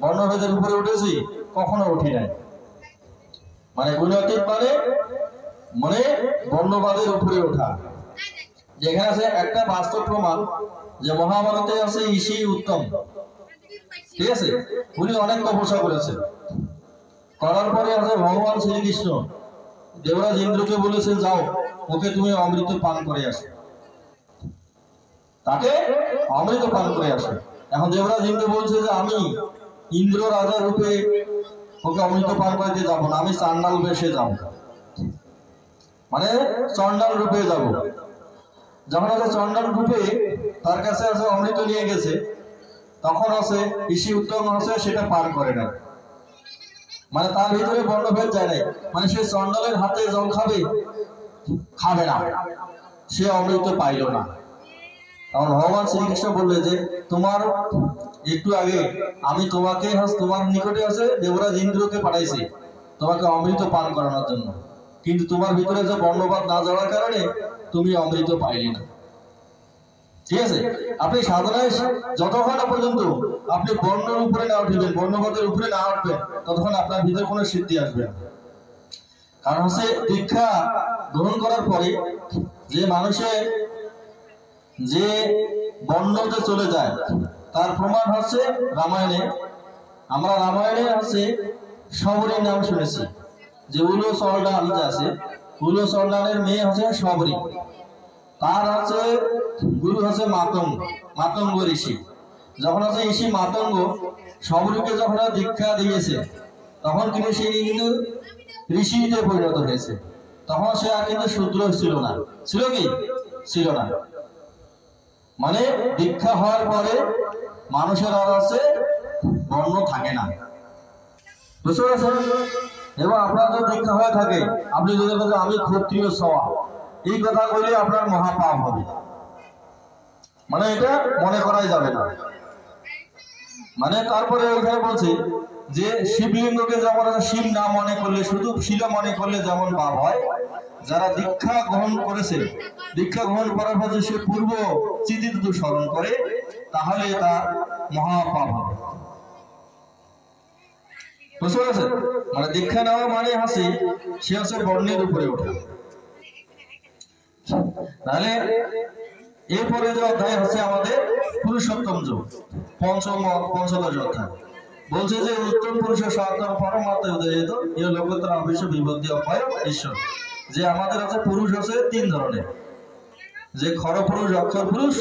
বর্ণভেদের উপরে উঠেছি? কখনো উঠি নাই। মানে গুণাতীত মানে বর্ণবাদের উপরে ওঠা। যেখানে আছে একটা বাস্তব প্রমাণ যে মহাভারতে আছে ঋষি উত্তম, ঠিক আছে, উনি অনেক তপস্যা করেছেন, করার পরে আছে ভগবান শ্রীকৃষ্ণ দেবরাজ ইন্দ্রকে বলেছেন যাও ওকে তুমি অমৃত পান করে আসো, তাকে অমৃত পান করে আসো। এখন দেবরাজ ইন্দ্র বলছে যে আমি ইন্দ্র রাজা রূপে ওকে অমৃত পান করতে যাবো না, আমি চান্ডাল বেশে যাবো, মানে চন্ডাল রূপে যাব। যখন আছে চন্ডাল রূপে তার কাছে আছে অমৃত নিয়ে গেছে, তখন আছে ঋষি উত্তম আছে সেটা পান করে না, মানে তার ভিতরে বর্ণভেদ যায় নাই, মানে সে চন্ডালের হাতে জল খাবে না, সে অমৃত পাইল না। তখন ভগবান শ্রীকৃষ্ণ বললে যে তোমার একটু আগে আমি তোমাকে তোমার নিকটে আছে দেবরাজ ইন্দ্রকে পাঠাইছি তোমাকে অমৃত পান করানোর জন্য, কিন্তু তোমার ভিতরে যে বর্ণবাদ না যাওয়ার কারণে তুমি অমৃত পাইলে না। ঠিক আছে, আপনি সাধনায় যতক্ষণ পর্যন্ত আপনি বর্ণের উপরে না উঠবেন, বর্ণবাদের উপরে না উঠবেন, ততক্ষণ আপনার ভিতরে কোনো সিদ্ধি আসবে না। কারণ হচ্ছে দীক্ষা গ্রহণ করার পরে যে মানুষের যে বর্ণতে চলে যায় তার প্রমাণ হচ্ছে রামায়ণে। আমরা রামায়ণে হচ্ছে শবরীর নাম শুনেছি, যে উলো সলডান যে আছে, উলো সলডানের মেয়ে হচ্ছে শবরী। তার হচ্ছে গুরু হচ্ছে মাতঙ্গ ঋষি। যখন হচ্ছে ঋষি মাতঙ্গ সবরূপে যখন দীক্ষা দিয়েছে তখন কিন্তু সে কিন্তু ঋষিতে পরিণত হয়েছে। তখন সে আর কিন্তু শূদ্র ছিল না। ছিল কি? ছিল না। মানে দীক্ষা হওয়ার পরে মানুষের আর আছে বর্ণ থাকে না। বুঝতে পারছেন? এবং আপনার যদি দীক্ষা হয়ে থাকে, আপনি যদি বলেন আমি ক্ষত্রিয় সওয়া, এই কথা বললে আপনার মহাপাপ হবে। মানে এটা মনে করাই যাবে না। মানে তারপরে ওইখানে বলছে যে শিবলিঙ্গকে যেমন শিব না মনে করলে, শুধু শিলা মনে করলে যেমন পাপ হয়, যারা দীক্ষা গ্রহণ করেছে, দীক্ষা গ্রহণ করার পর সে পূর্ব স্মৃতি যদি স্মরণ করে তাহলে তার মহাপাপ হবে। বুঝতে পারছেন? মানে দীক্ষা নেওয়া মানে হচ্ছে সে হচ্ছে বর্ণের উপরে ওঠে। তাহলে এরপরে যে অধ্যায় হচ্ছে আমাদের পুরুষোত্তম যোগ, পঞ্চদশ অধ্যায়। বলছে যে উত্তম পুরুষের সনাতন পরমাত্মা উদয়িত এ লোকোত্তর অবিশ্ব বিবদ্ধি অভয় ঈশ্বর। যে আমাদের আছে পুরুষ আছে তিন ধরনের, যে খর পুরুষ, অক্ষর পুরুষ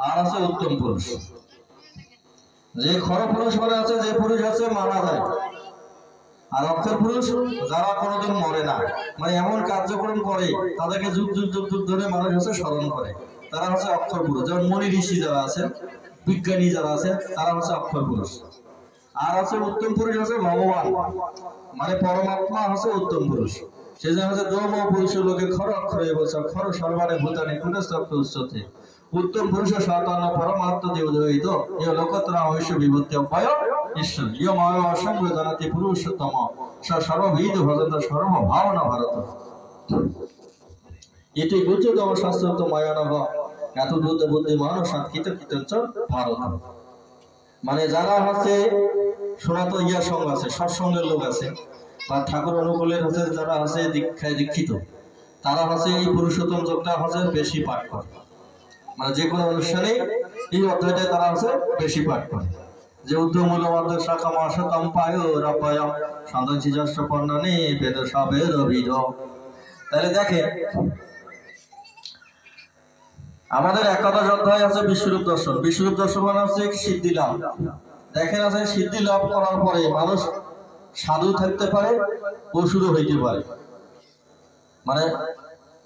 আর আছে উত্তম পুরুষ। যে খর পুরুষ মানে আছে যে পুরুষ আছে মারা যায়, আর অক্ষর পুরুষ যারা কোনোদিন মরে না, মানে এমন কার্যক্রম করে তাদেরকে যুগ যুগ যুগ যুগ ধরে মানুষ হচ্ছে স্মরণ করে, তারা হচ্ছে অক্ষর পুরুষ। যেমন মনি ঋষি যারা আছে, বিজ্ঞানী যারা আছে, তারা হচ্ছে অক্ষর পুরুষ। আর হচ্ছে উত্তম পুরুষ হচ্ছে ভগবান, মানে পরমাত্মা হচ্ছে উত্তম পুরুষ। সেই জন্য হচ্ছে দোম পুরুষ লোকে খর অক্ষরে বলছে খর সর্বানে ভূতানি কুটস্থ উচ্চতে উত্তম পুরুষের সনাতন পরমাত্মা দিয়ে উদয়িত এ লোকোত্তর অবশ্য বিভূতি অভয় ঈশ্বর ইয় ময় অসংখ্য জানাতি পুরুষোত্তম সর্ববিদ ভজন্ত সর্বভাবনা ভারত। এটি গুচ্ছতম শাস্ত্র ময়ানভ এত বুদ্ধ বুদ্ধিমান সাক্ষিত কীর্তন ভারত। মানে যারা হচ্ছে সনাতন ইয়া সঙ্গ আছে, সৎসঙ্গের লোক আছে, বা ঠাকুর অনুকূলের হচ্ছে যারা আছে দীক্ষায় দীক্ষিত, তারা হচ্ছে এই পুরুষোত্তম যোগটা হচ্ছে বেশি পাঠ করে। মানে যে কোনো অনুষ্ঠানে এই অধ্যায়টাই তারা হচ্ছে বেশি পাঠ করে। যে উদ্ধমূল মধ্য শাখা মাসতম পায় রাপায় সন্তান চিজাষ্ট পর্ণানি বেদ সবেদ বিধ। তাহলে দেখেন আমাদের একাদশ অধ্যায় আছে বিশ্বরূপ দর্শন। বিশ্বরূপ দর্শন মানে হচ্ছে সিদ্ধি লাভ। দেখেন আছে সিদ্ধি লাভ করার পরে মানুষ সাধু থাকতে পারে, অসুরও হইতে পারে। মানে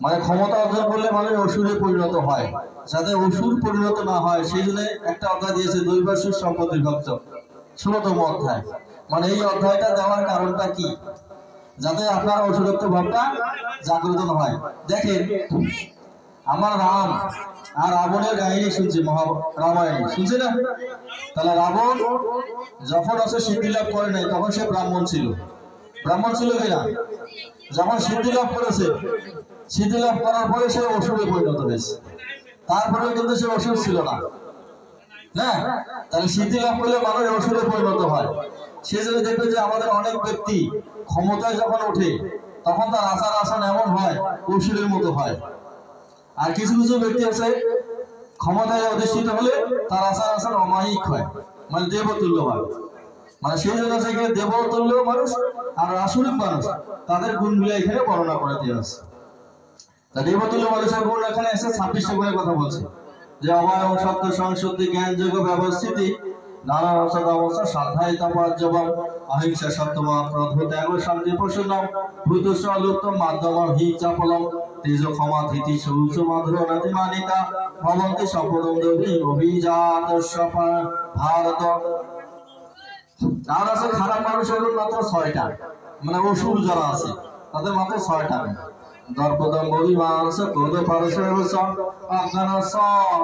মানে ক্ষমতা অর্জন করলে মানুষ অসুরে পরিণত হয়। যাতে অসুর পরিণত না হয় সেই জন্য একটা অধ্যায় দিয়েছে দৈবাসুর সম্পত্তি ভক্ত, 16তম অধ্যায়। মানে এই অধ্যায়টা দেওয়ার কারণটা কি? যাতে আপনার অসুরত্ব ভাবটা জাগ্রত না হয়। দেখেন আমার রাম আর রাবণের কাহিনী শুনছি, রামায়ণ শুনছি না? তাহলে রাবণ যখন আছে সিদ্ধি লাভ করে নাই তখন সে ব্রাহ্মণ ছিল। ব্রাহ্মণ ছিল কিনা? যখন সিদ্ধি লাভ করেছে, সিদ্ধি লাভ করার পরে সে অসুরে পরিণত হয়েছে। তারপরে কিন্তু সে অসুর ছিল না। হ্যাঁ, তাহলে সিদ্ধি লাভ করলে মানুষ অসুরে পরিণত হয়। সেই জন্য দেখবে যে আমাদের অনেক ব্যক্তি ক্ষমতায় যখন ওঠে তখন তার আচার আচরণ এমন হয় অসুরের মতো হয়। আর কিছু কিছু ব্যক্তি আছে ক্ষমতায় অধিষ্ঠিত হলে তার আচার আচরণ অমায়িক হয়, মানে দেবতুল্য হয়। মানে সেই জন্য এখানে দেবতুল্য মানুষ আর আসরিক মানুষ, তাদের গুণগুলো এখানে বর্ণনা করে দেওয়া আছে। দেবতুল্য মানুষের গুণ এখানে এসে 26টা গুণের কথা বলছে, যে অভয় সত্য সংশুদ্ধি জ্ঞান যোগ্য ব্যবস্থিতি নানা অবস্থা শ্রদ্ধায় তাপজ্জবম অহিংসা সত্যমা ক্রোধ ত্যাগ শান্তি প্রসন্নম ভূতুষ লুপ্তম মাধ্যম হি চাপলম তেজ ক্ষমা ধীতি সৌচ মাধুর নতিমানিকা ভবন্তি সম্পদম দেবী অভিজাত ভারত। আর আছে খারাপ মানুষের মাত্র 6টা, মানে অসুর যারা আছে তাদের মাত্র 6টা। দর্পদম্ভ অভিমান ক্রোধ পারস্য অজ্ঞান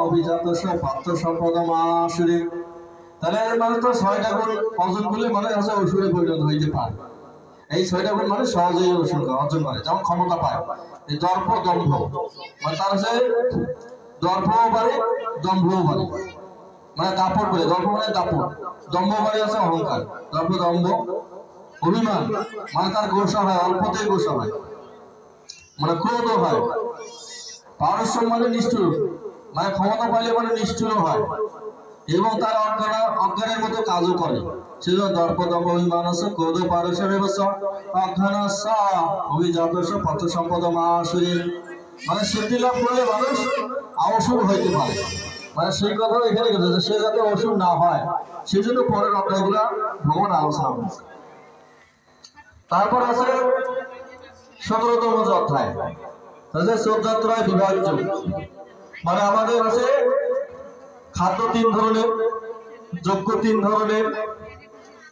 অভিজাত পাত্র সম্পদম আসুরে। তাহলে মানে তো 6টা গুণ অর্জন করলে মানে হচ্ছে অসুরে পরিণত হইতে পারে। এই 6টা গুণ মানে সহজেই অর্জন করে, যেমন ক্ষমতা পায়। এই দর্প দম্ভ মানে তার হচ্ছে দর্পও পারে দম্ভও পারে, মানে দাপট বলে। দর্প মানে দাপট, দম্ভ মানে আছে অহংকার। দর্প দম্ভ অভিমান মানে তার গোসা হয়, অল্পতেই গোসা হয়, মানে ক্রোধ হয়। পারস্য মানে নিষ্ঠুর, মানে ক্ষমতা পাইলে মানে নিষ্ঠুর হয় এবং তার অজ্ঞানের মতো কাজও করে। সেজন্য দর্পদম্ভ অভিমান আছে ক্রোধ পারস্য অজ্ঞান অভিজাত পথ সম্পদ আসুরে। মানে সিদ্ধি লাভ করলে মানুষ অসুর হইতে পারে, মানে সেই কথাও এখানে গেছে সে যাতে অসুর না হয় সেই জন্য পরের অধ্যায়গুলা ভগবান আলোচনা করেছে। তারপর আছে 17তম অধ্যায়, চৌদ্ধাত্রয় বিভাগ যোগ। মানে আমাদের আছে খাদ্য 3 ধরনের, যজ্ঞ 3 ধরনের,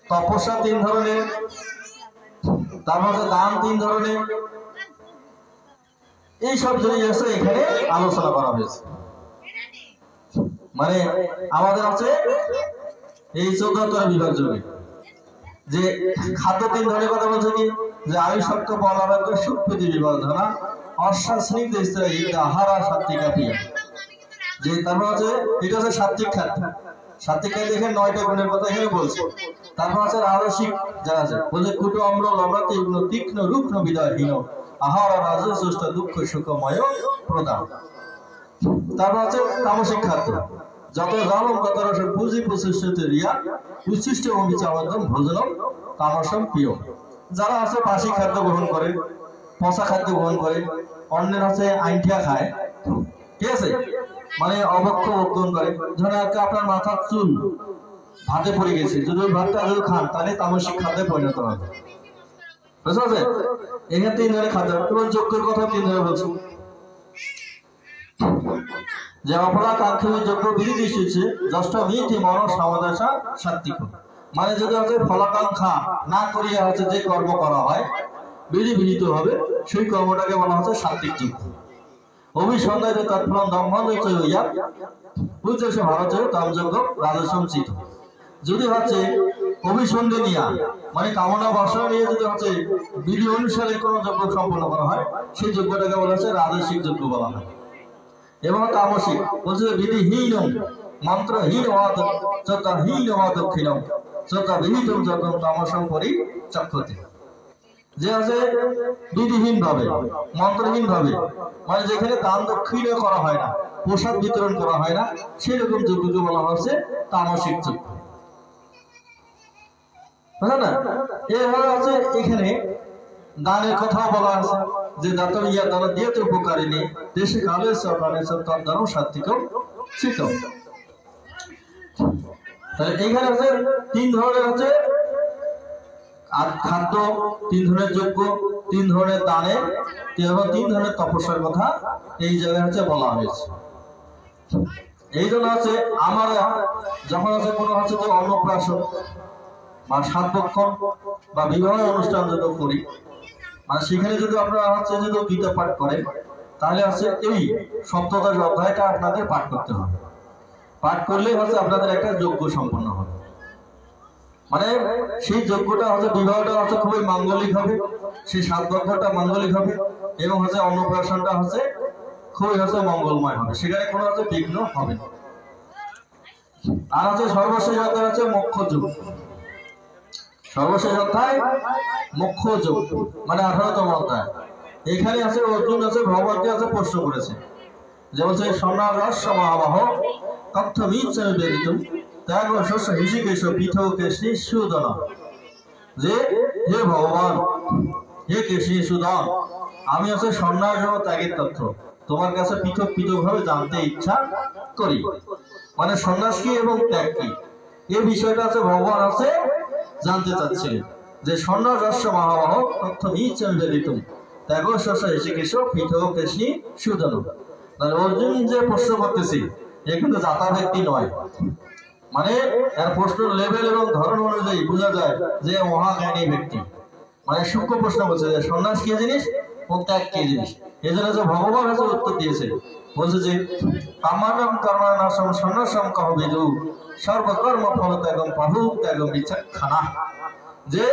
তপস্যা 3 ধরনের, তারপর আছে দান 3 ধরনের। এইসব জিনিস আছে এখানে আলোচনা করা হয়েছে। মানে আমাদের আছে এই 14তম বিভাগ যোগে যে খাদ্য 3 ধরনের কথা বলছে কি, যে আয়ু শক্ত বলাবাক্য সুখ পৃথিবী বর্ধনা অশ্বাসনিক দেশত্রায়ী আহারা সাত্বিকা প্রিয়া। যে তারপর আছে এটা হচ্ছে সাত্বিক খাদ্য। সাত্বিক খাদ্য এখানে 9টা গুণের কথা এখানে বলছে। তারপর আছে রাজসিক যারা আছে বলছে কুটো অম্ল লম্বা তীক্ষ্ণ তীক্ষ্ণ রুক্ষ বিদয়হীন আহারা রাজস্ব দুঃখ সুখময় প্রদান। তারপর আছে তামসিক খাদ্য, যত জালম কত রস পুঁজি প্রশিষ্ট রিয়া উচ্ছিষ্ট অবিচারদম ভোজনম তামসম প্রিয়। যারা আছে বাসি খাদ্য গ্রহণ করে, পচা খাদ্য গ্রহণ করে, অন্যের আছে আইঠিয়া খায়, ঠিক আছে, মানে অবক্ষ ভক্ষণ করে। ধরেন আজকে আপনার মাথার চুল ভাতে পড়ে গেছে, যদি ওই ভাতটা যদি খান তাহলে তামসিক খাদ্যে পরিণত হবে। বুঝতে পারছেন? এখানে 3 ধরনের খাদ্য। এবং যজ্ঞের কথা 3 ধরনের বলছি, যে অপরাকাঙ্ক্ষী যজ্ঞ বিধি দৃষ্টিছে জ্যেষ্ঠ মিথি মন সমাদাসা সাত্বিক। মানে যদি হচ্ছে ফলাকাঙ্ক্ষা না করিয়া হচ্ছে যে কর্ম করা হয় বিধি বিহিত হবে সেই কর্মটাকে বলা হচ্ছে সাত্বিক যজ্ঞ। অভিসন্ধায় তৎফলন দম্ভন হইয়া উচ্চসে ভারতে তমযজ্ঞ রাজসম চিত। যদি হচ্ছে অভিসন্ধি নিয়া মানে কামনা বাসনা নিয়ে যদি হচ্ছে বিধি অনুসারে কোনো যজ্ঞ সম্পন্ন করা হয় সেই যজ্ঞটাকে বলা হচ্ছে রাজসিক যজ্ঞ বলা হয়। এবং তামসিক বলছে বিধিহীন মন্ত্রহীন হীন হওয়া দক্ষিণম শ্রদ্ধা বিহিত যজ্ঞ তামসম পরি চক্ষতে। যে আছে বিধিহীন ভাবে মন্ত্রহীন ভাবে, মানে যেখানে দান দক্ষিণ করা হয় না, প্রসাদ বিতরণ করা হয় না, সেরকম যজ্ঞকে বলা হচ্ছে তামসিক যজ্ঞ। বুঝলেন না? এভাবে আছে এখানে দানের কথাও বলা আছে, যে দাতন ইয়া দান দিয়েতে উপকারিণী দেশে কালে সপ্রাণে সত্তান সাত্বিক শীত। তাহলে এইখানে আছে 3 ধরনের আছে আর খাদ্য, 3 ধরনের যজ্ঞ, 3 ধরনের দানের, 3 ধরনের তপস্যার কথা এই জায়গায় হচ্ছে বলা হয়েছে। এই জন্য আছে আমরা যখন আছে কোনো হচ্ছে যে অন্নপ্রাশন বা সাতবক্ষণ বা বিবাহ অনুষ্ঠান যদি করি, মানে সেখানে যদি আপনারা হচ্ছে যদি গীতা পাঠ করেন তাহলে হচ্ছে এই 17 অধ্যায়টা আপনাদের পাঠ করতে হবে। পাঠ করলেই হচ্ছে আপনাদের একটা যজ্ঞ সম্পন্ন হবে। মানে সেই যজ্ঞটা হচ্ছে বিবাহটা হচ্ছে খুবই মাঙ্গলিক হবে, সেই সাতবক্ষণটা মাঙ্গলিক হবে এবং হচ্ছে অন্নপ্রাশনটা হচ্ছে খুবই হচ্ছে মঙ্গলময় হবে, সেখানে কোনো হচ্ছে বিঘ্ন হবে না। আর হচ্ছে সর্বশেষ অধ্যায় হচ্ছে মোক্ষ যুগ। সর্বশেষ অধ্যায় মোক্ষ যুগ মানে 18তম অধ্যায়। এখানে আছে অর্জুন আছে ভগবানকে আছে প্রশ্ন করেছে, যে বলছে সন্ন্যাস মহাবাহ তথ্য মিচ্ছামি বেদিতুম ত্যাগ শস্য হিষিকেশ পৃথকে শ্রীসূদন। যে হে ভগবান, হে কেশী সুদন, আমি আছে সন্ন্যাস ও ত্যাগের তথ্য তোমার কাছে পৃথক পৃথক ভাবে জানতে ইচ্ছা করি। মানে সন্ন্যাস কি এবং ত্যাগ কি এই বিষয়টা আছে ভগবান আছে জানতে চাচ্ছিলেন, যে সন্ন্যাস রস্য মহাবাহ তথ্য মিচ্ছামি বেদিতুম ত্যাগ শস্য হিষিকেশ পৃথকে শ্রীসূদন। তাহলে অর্জুন যে প্রশ্ন করতেছি এ কিন্তু যাতা ব্যক্তি নয়, মানে এর প্রশ্নের লেভেল এবং ধরন অনুযায়ী বোঝা যায় যে মহাজ্ঞানী ব্যক্তি। মানে সূক্ষ্ম প্রশ্ন করছে যে সন্ন্যাস কি জিনিস ও ত্যাগ কি জিনিস। এই জন্য যে ভগবান হচ্ছে উত্তর দিয়েছে, বলছে যে কামানম কর্মানাশম সন্ন্যাসম কহ বিদু সর্বকর্ম ফল ত্যাগম প্রভু ত্যাগম বিচক্ষণা। যে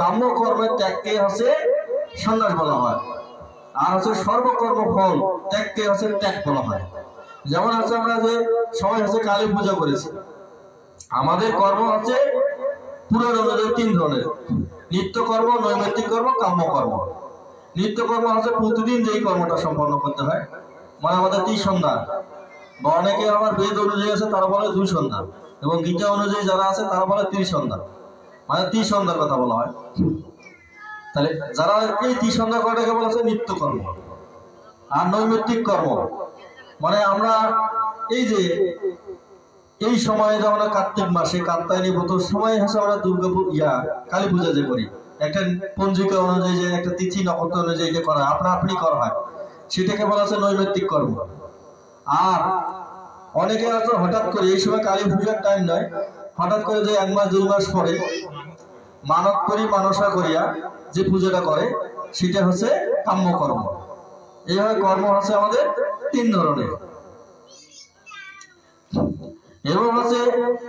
কাম্য কর্মের ত্যাগকে হচ্ছে সন্ন্যাস বলা হয়, আর হচ্ছে সর্বকর্ম ফল ত্যাগকে হচ্ছে ত্যাগ বলা হয়। যেমন হচ্ছে আমরা যে সবাই হচ্ছে কালী পূজা করেছি, আমাদের কর্ম হচ্ছে পুরাণ অনুযায়ী 3 ধরনের, নিত্য কর্ম, নৈমিত্তিক কর্ম, কাম্য কর্ম। নিত্য কর্ম হচ্ছে প্রতিদিন যেই কর্মটা সম্পন্ন করতে হয়, মানে আমাদের 3 সন্ধ্যা, বা অনেকে আমার বেদ অনুযায়ী আছে তারা বলে 2 সন্ধ্যা, এবং গীতা অনুযায়ী যারা আছে তারা বলে 3 সন্ধ্যা, মানে 3 সন্ধ্যার কথা বলা হয়। তাহলে যারা এই 3 সন্ধ্যা করাটাকে বলা হচ্ছে নিত্য কর্ম। আর নৈমিত্তিক কর্ম মানে আমরা এই যে এই সময়ে যেমন কার্তিক মাসে কাত্তায়নী ব্রতর সময় হচ্ছে আমরা দুর্গা কালী পূজা যে করি একটা পঞ্জিকা অনুযায়ী যে একটা তিথি নক্ষত্র অনুযায়ী যে করা আপনা আপনি করা হয় সেটাকে বলা হচ্ছে নৈমিত্তিক কর্ম। আর অনেকে আছে হঠাৎ করে এই সময় কালী পূজার টাইম নয়, হঠাৎ করে যে 1 মাস 2 মাস পরে মানত করি মানসা করিয়া যে পূজাটা করে সেটা হচ্ছে কাম্য কর্ম। এইভাবে কর্ম হচ্ছে আমাদের 3 ধরনের। এবং হচ্ছে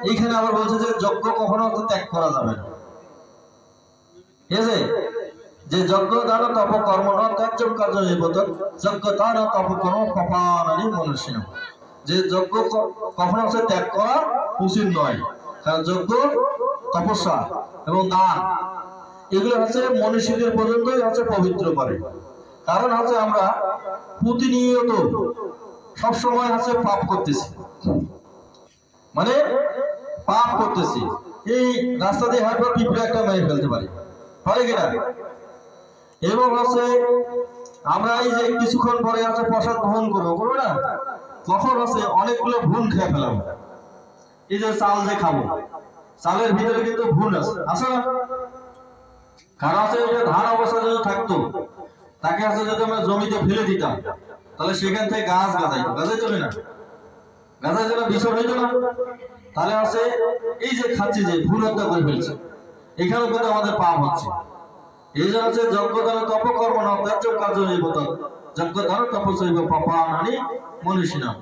এইখানে আবার বলছে যে যজ্ঞ কখনো ত্যাগ করা যাবে না, ঠিক আছে? যে যজ্ঞ দান তপ কর্ম ন ত্যাজ্যম কার্য নিবত যজ্ঞ দান তপ কর্ম পাপানানি মনুষ্য। যে যজ্ঞ কখনো হচ্ছে ত্যাগ করা উচিত নয়, কারণ যজ্ঞ তপস্যা এবং দান এগুলো হচ্ছে মনীষীদের পর্যন্তই হচ্ছে পবিত্র করে। কারণ হচ্ছে আমরা প্রতিনিয়ত সবসময় হচ্ছে পাপ করতেছি, মানে পাপ করতেছি। এই রাস্তা দিয়ে হয়তো পিঁপড়ে একটা মেরে ফেলতে পারি, পারে কিনা? এবং হচ্ছে আমরা এই যে কিছুক্ষণ পরে হচ্ছে প্রসাদ গ্রহণ করবো না, তখন হচ্ছে অনেকগুলো ভুন খেয়ে ফেলাম। এই যে চাল যে খাবো, চালের ভিতরে কিন্তু ভুন আছে না? কারণ হচ্ছে ওই যে ধান অবস্থা যদি থাকতো তাকে হচ্ছে যদি আমরা জমিতে ফেলে দিতাম তাহলে সেখান থেকে গাছ গাছাইতো না, গাছাই যেন বিষয় হইতো না। তাহলে হচ্ছে এই যে খাচ্ছি যে ভুল হত্যা করে ফেলছে, এখানেও কিন্তু আমাদের পাপ হচ্ছে। এই জন্য হচ্ছে যজ্ঞদান তপকর্ম না ত্যাজ্যম কার্য নিবত যজ্ঞদান তপস্যৈব পাপানানি মনীষিণাম।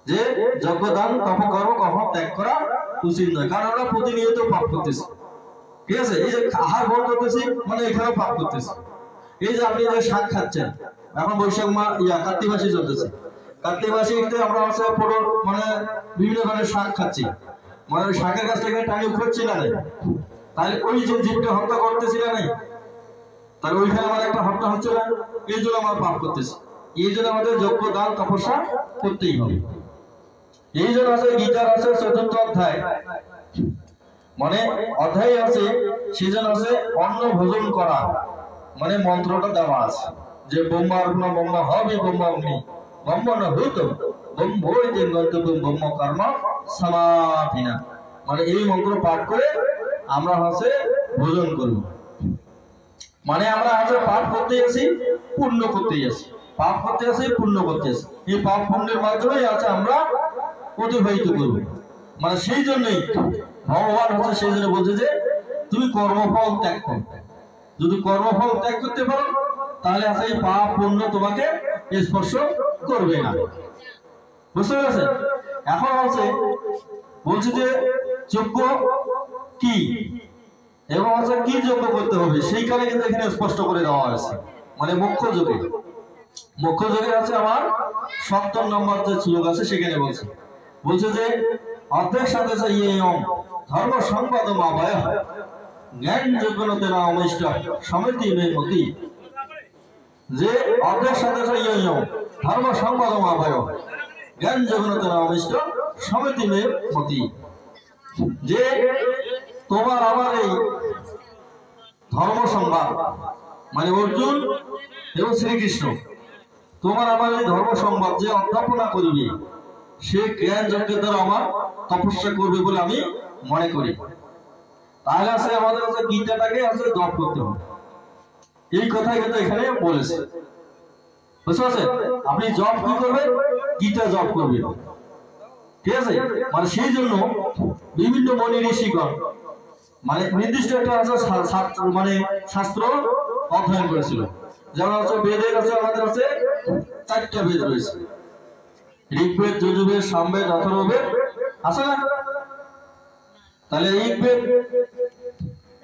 যে যজ্ঞদান তপকর্ম কখনো ত্যাগ করা উচিত নয়, কারণ আমরা প্রতিনিয়ত পাপ করতেছি, ঠিক আছে? এই যে আহার গ্রহণ করতেছি মানে এখানেও পাপ করতেছি। এই যে আপনি যে শাক খাচ্ছেন, এখন বৈশাখ মাস কার্তিক মাসে চলতেছে, কার্তিক মাসে আমরা হচ্ছে পুরো মানে বিভিন্ন ধরনের শাক খাচ্ছি, মানে ওই শাকের কাছ থেকে টানি উঠছি না নাই, তাহলে ওই যে জীবটা হত্যা করতেছি না নাই, তাহলে ওইখানে আমার একটা হত্যা হচ্ছে না, এই জন্য আমরা পাপ করতেছি। এই জন্য আমাদের যজ্ঞ দান তপস্যা করতেই হবে। এই জন্য আছে গীতার আছে 4th অধ্যায়, মানে অধ্যায় আছে সেজন্য আছে অন্ন ভোজন করা, মানে মন্ত্রটা দেওয়া আছে যে ব্রহ্মার্পণ ব্রহ্ম হবে ব্রহ্ম অগ্নি ব্রহ্ম ন ভূত ব্রহ্মৈতে গন্তব্য ব্রহ্ম কর্ম সমাধিনা। মানে এই মন্ত্র পাঠ করে আমরা হচ্ছে ভোজন করব, মানে আমরা হচ্ছে পাপ করতে আছি পুণ্য করতে আছি, পাপ করতে আছি পুণ্য করতে আছি, এই পাপ পুণ্যের মাধ্যমে আছে আমরা অতিবাহিত করব। মানে সেই জন্যই ভগবান হচ্ছে সেই জন্য বলছে যে তুমি কর্মফল ত্যাগ করো, যদি কর্মফল ত্যাগ করতে পারো তাহলে আছে এই পাপ পুণ্য তোমাকে স্পর্শ করবে না, বুঝতে পেরেছেন? এখন হচ্ছে বলছি যে যজ্ঞ কি এবং হচ্ছে কি যজ্ঞ করতে হবে সেইখানে কিন্তু এখানে স্পষ্ট করে দেওয়া হয়েছে। মানে মুখ্য যোগে আছে আমার 70 নম্বর যে শ্লোক আছে সেখানে বলছে যে অর্ধেক সাথে ধর্ম সংবাদ মাবায় জ্ঞান যোগ্যতে না অমিষ্ট সমিতি মতি। যে অর্ধেক সাথে ধর্ম সংবাদ মাবায় জ্ঞান যোগ্যতে না অমিষ্ট সমিতি মতি। যে তোমার আমার এই ধর্ম সংবাদ মানে অর্জুন এবং শ্রীকৃষ্ণ, তোমার আমার এই ধর্ম সংবাদ যে অধ্যাপনা করবে সে জ্ঞান যজ্ঞের দ্বারা আমার তপস্যা করবে বলে আমি মনে করি। তাহলে আছে আমাদের কাছে গীতাটাকে আছে জপ করতে হবে, এই কথাই কিন্তু এখানে বলেছে, বুঝতে পারছেন? আপনি জপ কি করবেন? গীতা জপ করবেন, ঠিক আছে? মানে সেই জন্য বিভিন্ন মনি ঋষিগণ মানে নির্দিষ্ট একটা মানে শাস্ত্র অধ্যয়ন করেছিল। যেমন হচ্ছে বেদের আছে আমাদের আছে 4টা বেদ রয়েছে, ঋগ্বেদ, যজুর্বেদ, সামবেদ, অথর্ববেদ আছে না? তাহলে ঋগ্বেদ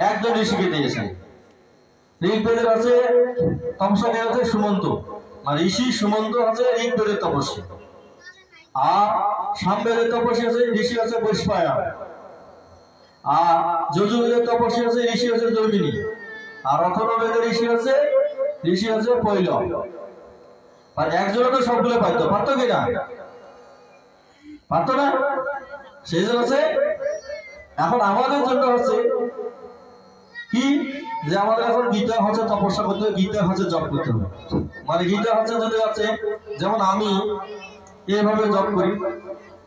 একজন ঋষিকে দিয়েছেন। ঋগ্বেদের আছে তপস্যা আছে সুমন্ত, মানে ঋষি সুমন্ত আছে ঋগ্বেদের তপস্যা। আর সামবেদের তপস্যা আছে ঋষি আছে বৈশম্পায়ন। আর যজুর্বেদের তপস্যা আছে ঋষি আছে জৈমিনী। আর অথর্ববেদের ঋষি আছে পৈল। আর একজনে তো সবগুলো পারতো কিনা? পারতো না। সেই জন্য আছে এখন আমাদের জন্য হচ্ছে কি যে আমাদের এখন গীতা হচ্ছে তপস্যা করতে হবে, গীতা হচ্ছে জপ করতে হবে। মানে গীতা হচ্ছে যদি আছে যেমন আমি এইভাবে জব করি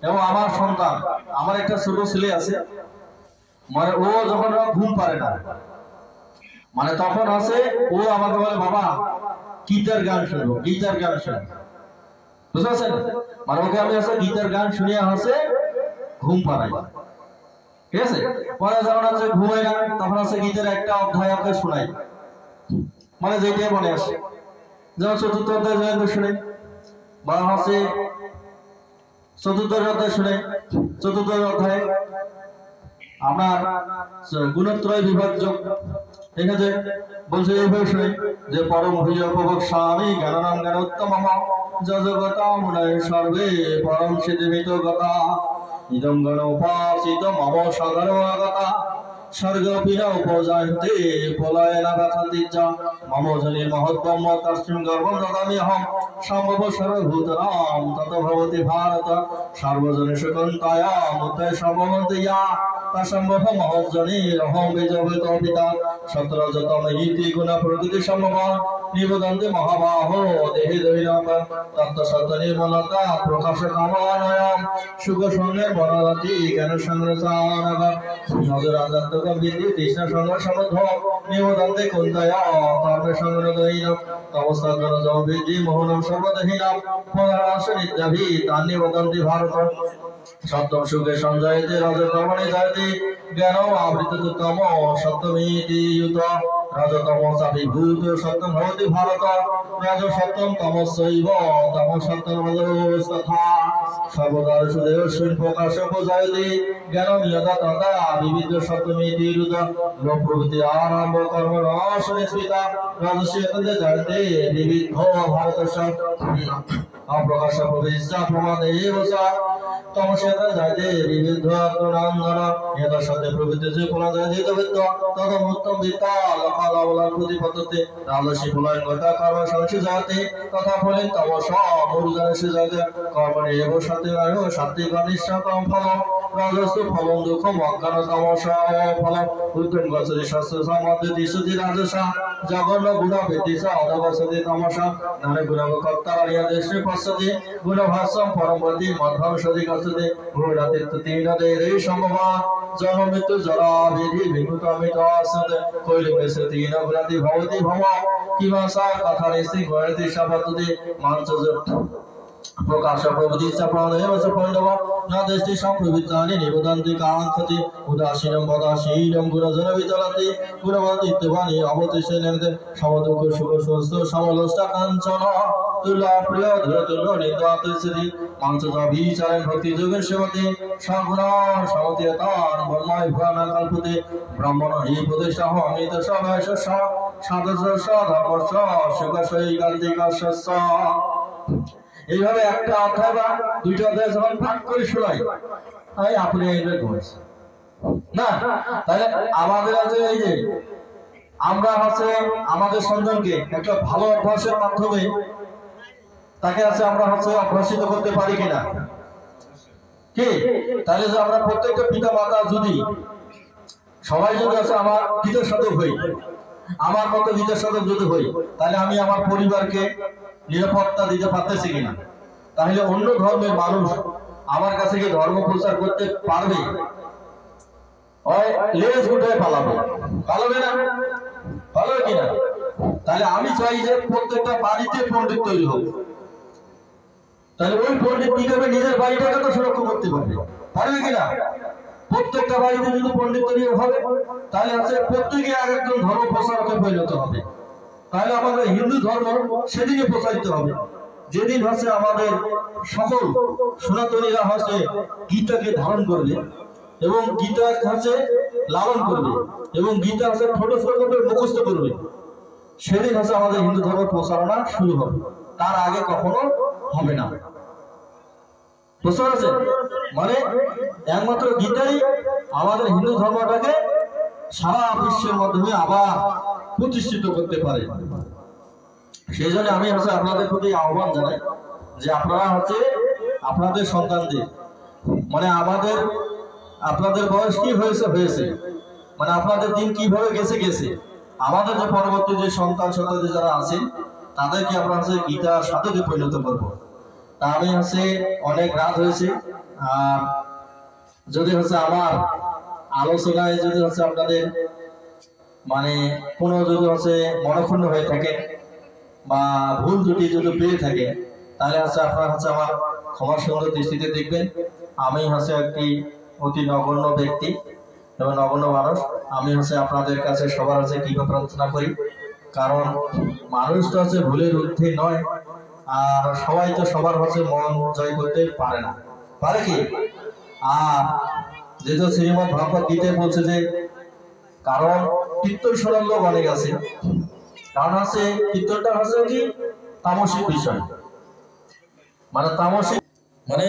এবং আমার সন্তান, আমার একটা ছোট ছেলে আছে, মানে ও যখন ঘুম পারে না, মানে তখন আছে ও আমাকে বলে বাবা গীতার গান শুনবো, গীতার গান শুনবো, বুঝতে পারছেন? মানে ওকে আমি আছে গীতার গান শুনিয়ে আছে ঘুম পাড়াই, ঠিক আছে? পরে যখন আছে ঘুমাই না তখন আছে গীতার একটা অধ্যায় ওকে শোনাই, মানে যেটাই মনে আসে, যেমন চতুর্থ অধ্যায় শুনে বা হচ্ছে চতুর্থ অধ্যায় শুনে, চতুর্থ অধ্যায় আপনার গুণত্রয় বিভাজ্য, ঠিক আছে? বলছে এইভাবে শুনে যে পরম ভূয় প্রভোগ স্বামী জ্ঞানানাম জ্ঞান উত্তম যজগতা মুনয় সর্বে পরম সিদ্ধিমিত গতা ইদং গণ উপাসিত মম সাগর আগতা স্বর্গপিন উপজায়ন্তে পলায়না ব্যথান্তি চ মম জনির মহত্তম তস্মিন গর্ভং দদাম্যহং সম্ভব সর্বভূতানাং তত ভবতি ভারত সর্বজনেষু কন্তায়া মুত্তয় সম্ভবন্তি ইয়া তসম্ভব মহজ্জনির অহং বিজবিত পিতা সত্রজতম ইতি গুণ প্রকৃতি সম্ভব নিবদন্তে মহাবাহো দেহি দৈনম তত্ত্ব সত্য নির্মলতা প্রকাশ কামানয়ম সুখ সঙ্গের বনরতি জ্ঞান সংরসানগ নজর আজান্তক বিধি তৃষ্ণা সঙ্গ সমধ নিবদন্তে কুন্তয়া কর্মে সংরদৈনম তমস্তাগণ জমবিধি মোহনম সর্বদহীনম পরাশ নিত্যাভি তান নিবদন্তি ভারত সপ্তম সুখে সঞ্জয়তে রজতমণি জয়তি জ্ঞান আবৃত তম সপ্তমীতি ইউত রজতম বিভূত সপ্তম ভবতি ভারত রাজ সপ্তম তমস্যৈব তম সপ্তম রজস্তথা সর্বদার সুদেব শিল্প কাশ্যপ জয়তি জ্ঞান নিয়তা তথা বিবিধ সপ্তমীতি ইউত লোক প্রভৃতি আরম্ভ কর্ম রস নিষ্পিতা রাজস্বী জয়তে বিবিধ ভারতস্য অপ্রকাশ প্রবিশ্চা প্রমাদেব তমসেতা যাইতে বিবিধ আত্মনান্দন এত সত্যে প্রভৃতি যে পোলা যায় দিত বিদ্য তত উত্তম বিদ্যা লকালাবলার প্রতিপত্তিতে রাজস্বী প্রলয়ঙ্গতা কর্ম সংসি যাতে তথা ফলে তমস মরুজানসি যাতে কর্মণি এব সত্যবায় সাত্বিক নিঃসাতম ফল রাজস্ব ফলম দুঃখম অজ্ঞান তমস ফল উত্তম গছরি শস্য সম্বন্ধে দিশুতি রাজসা জগন্ন গুণ বৃদ্ধিস অধবসতি তমসা নারে গুণব কর্তা বাড়িয়া দেশে পশ্যতি গুণভাষ্যম পরমবতী মধ্যম সদি কষ্টতে ভূরাতীর্থ তিন দেরে সম্ভব জন্ম মৃত্যু জরা বিধি বিভূত অমিত আসতে কৈলিকেশে তিন গুণাতি ভবতি ভব কিমাসা কথা নিশ্চিত গয়তি সাপত্তি মাঞ্চজ প্রকাশ প্রভৃতিচ্ছা প্রাণেব চ পণ্ডব না দেশটি সম্প্রবৃত্তানি নিবদন্তি কাঙ্ক্ষতি উদাসীনম বদাসীনম গুণজন বিতরতি গুণবন্তিত্ববাণী অবতিষ্ঠেন সমদুঃখ সুখ সুস্থ সমলোষ্টা কাঞ্চন তুলা প্রিয় ধুরতুল্য নিন্দাতিষ্ঠতি মাঞ্চজ বিচারেন ভক্তি যোগের সেবতি সগুণ সমতীয়তান ব্রহ্মায় ভুয়ানা কল্পতে ব্রাহ্মণ হি প্রতিষ্ঠা অমৃত সবায় সাদস্য ধর্মস্য সুখসৈ কান্তিকাস্য। এইভাবে একটা অধ্যায় বা দুইটা অধ্যায় যখন ভাগ করে শোনাই তাই আপনি এইভাবে ঘুরেছেন না, তাহলে আমাদের আছে এই যে আমরা হচ্ছে আমাদের সন্তানকে একটা ভালো অভ্যাসের মাধ্যমে তাকে আছে আমরা হচ্ছে অভ্যাসিত করতে পারি কিনা কি? তাহলে যে আমরা প্রত্যেকটা পিতা মাতা যদি সবাই যদি আছে আমার গীতার সাধক হই, আমার মতো গীতার সাধক যদি হই, তাহলে আমি আমার পরিবারকে নিরাপত্তা দিতে পারতেছি কিনা? তাহলে অন্য ধর্মের মানুষ আমার কাছে গিয়ে ধর্ম প্রচার করতে পারবে? লেজ উঠে পালাবে, পালাবে না? পালাবে কিনা? তাহলে আমি চাই যে প্রত্যেকটা বাড়িতে পণ্ডিত তৈরি হোক। তাহলে ওই পণ্ডিত কি করবে? নিজের বাড়িটাকে তো সুরক্ষা করতে পারবে, পারবে কিনা? প্রত্যেকটা বাড়িতে যদি পণ্ডিত তৈরি হবে তাহলে আছে প্রত্যেকে আর একজন ধর্ম প্রচারকে পরিণত হবে। তাহলে আমাদের হিন্দু ধর্ম সেদিকে প্রচারিত হবে যেদিন হচ্ছে আমাদের সকল সনাতনীরা হচ্ছে গীতাকে ধারণ করবে এবং গীতা হচ্ছে লালন করবে এবং গীতা হচ্ছে ছোট ছোট করে মুখস্থ করবে, সেদিন হচ্ছে আমাদের হিন্দু ধর্ম প্রচারণা শুরু হবে। তার আগে কখনো হবে না। বুঝতে পারছেন? মানে একমাত্র গীতাই আমাদের হিন্দু ধর্মটাকে সারা বিশ্বের মাধ্যমে আবার প্রতিষ্ঠিত করতে পারে। সেই জন্য আমি হচ্ছে আপনাদের প্রতি আহ্বান জানাই যে আপনারা হচ্ছে আপনাদের সন্তানদের মানে আপনাদের বয়স কি হয়েছে মানে আপনাদের দিন কিভাবে গেছে আমাদের যে পরবর্তী যে সন্তান যারা আছেন তাদেরকে আমরা হচ্ছে গীতা সাধকে পরিণত করবো। তা আমি হচ্ছে অনেক রাত হয়েছে, আর যদি হচ্ছে আমার আলোচনায় যদি হচ্ছে আপনাদের মানে কোনো যদি হচ্ছে মনক্ষুণ্ণ হয়ে থাকে বা ভুল ত্রুটি যদি পেয়ে থাকে, তাহলে হচ্ছে আপনারা হচ্ছে আমার ক্ষমা সুন্দর দৃষ্টিতে দেখবেন। আমি হচ্ছে একটি অতি নগণ্য ব্যক্তি এবং নগণ্য মানুষ। আমি হচ্ছে আপনাদের কাছে সবার হচ্ছে কৃপা প্রার্থনা করি, কারণ মানুষ তো হচ্ছে ভুলের ঊর্ধ্বে নয়, আর সবাই তো সবার হচ্ছে মন জয় করতে পারে না, পারে কি? আর যেহেতু শ্রীমদ্ ভাগবত গীতায় বলছে যে কারণ কীর্তন শোনার লোক অনেক আছে, কারণ হচ্ছে কীর্তনটা হচ্ছে কি তামসিক বিষয়, মানে তামসিক মানে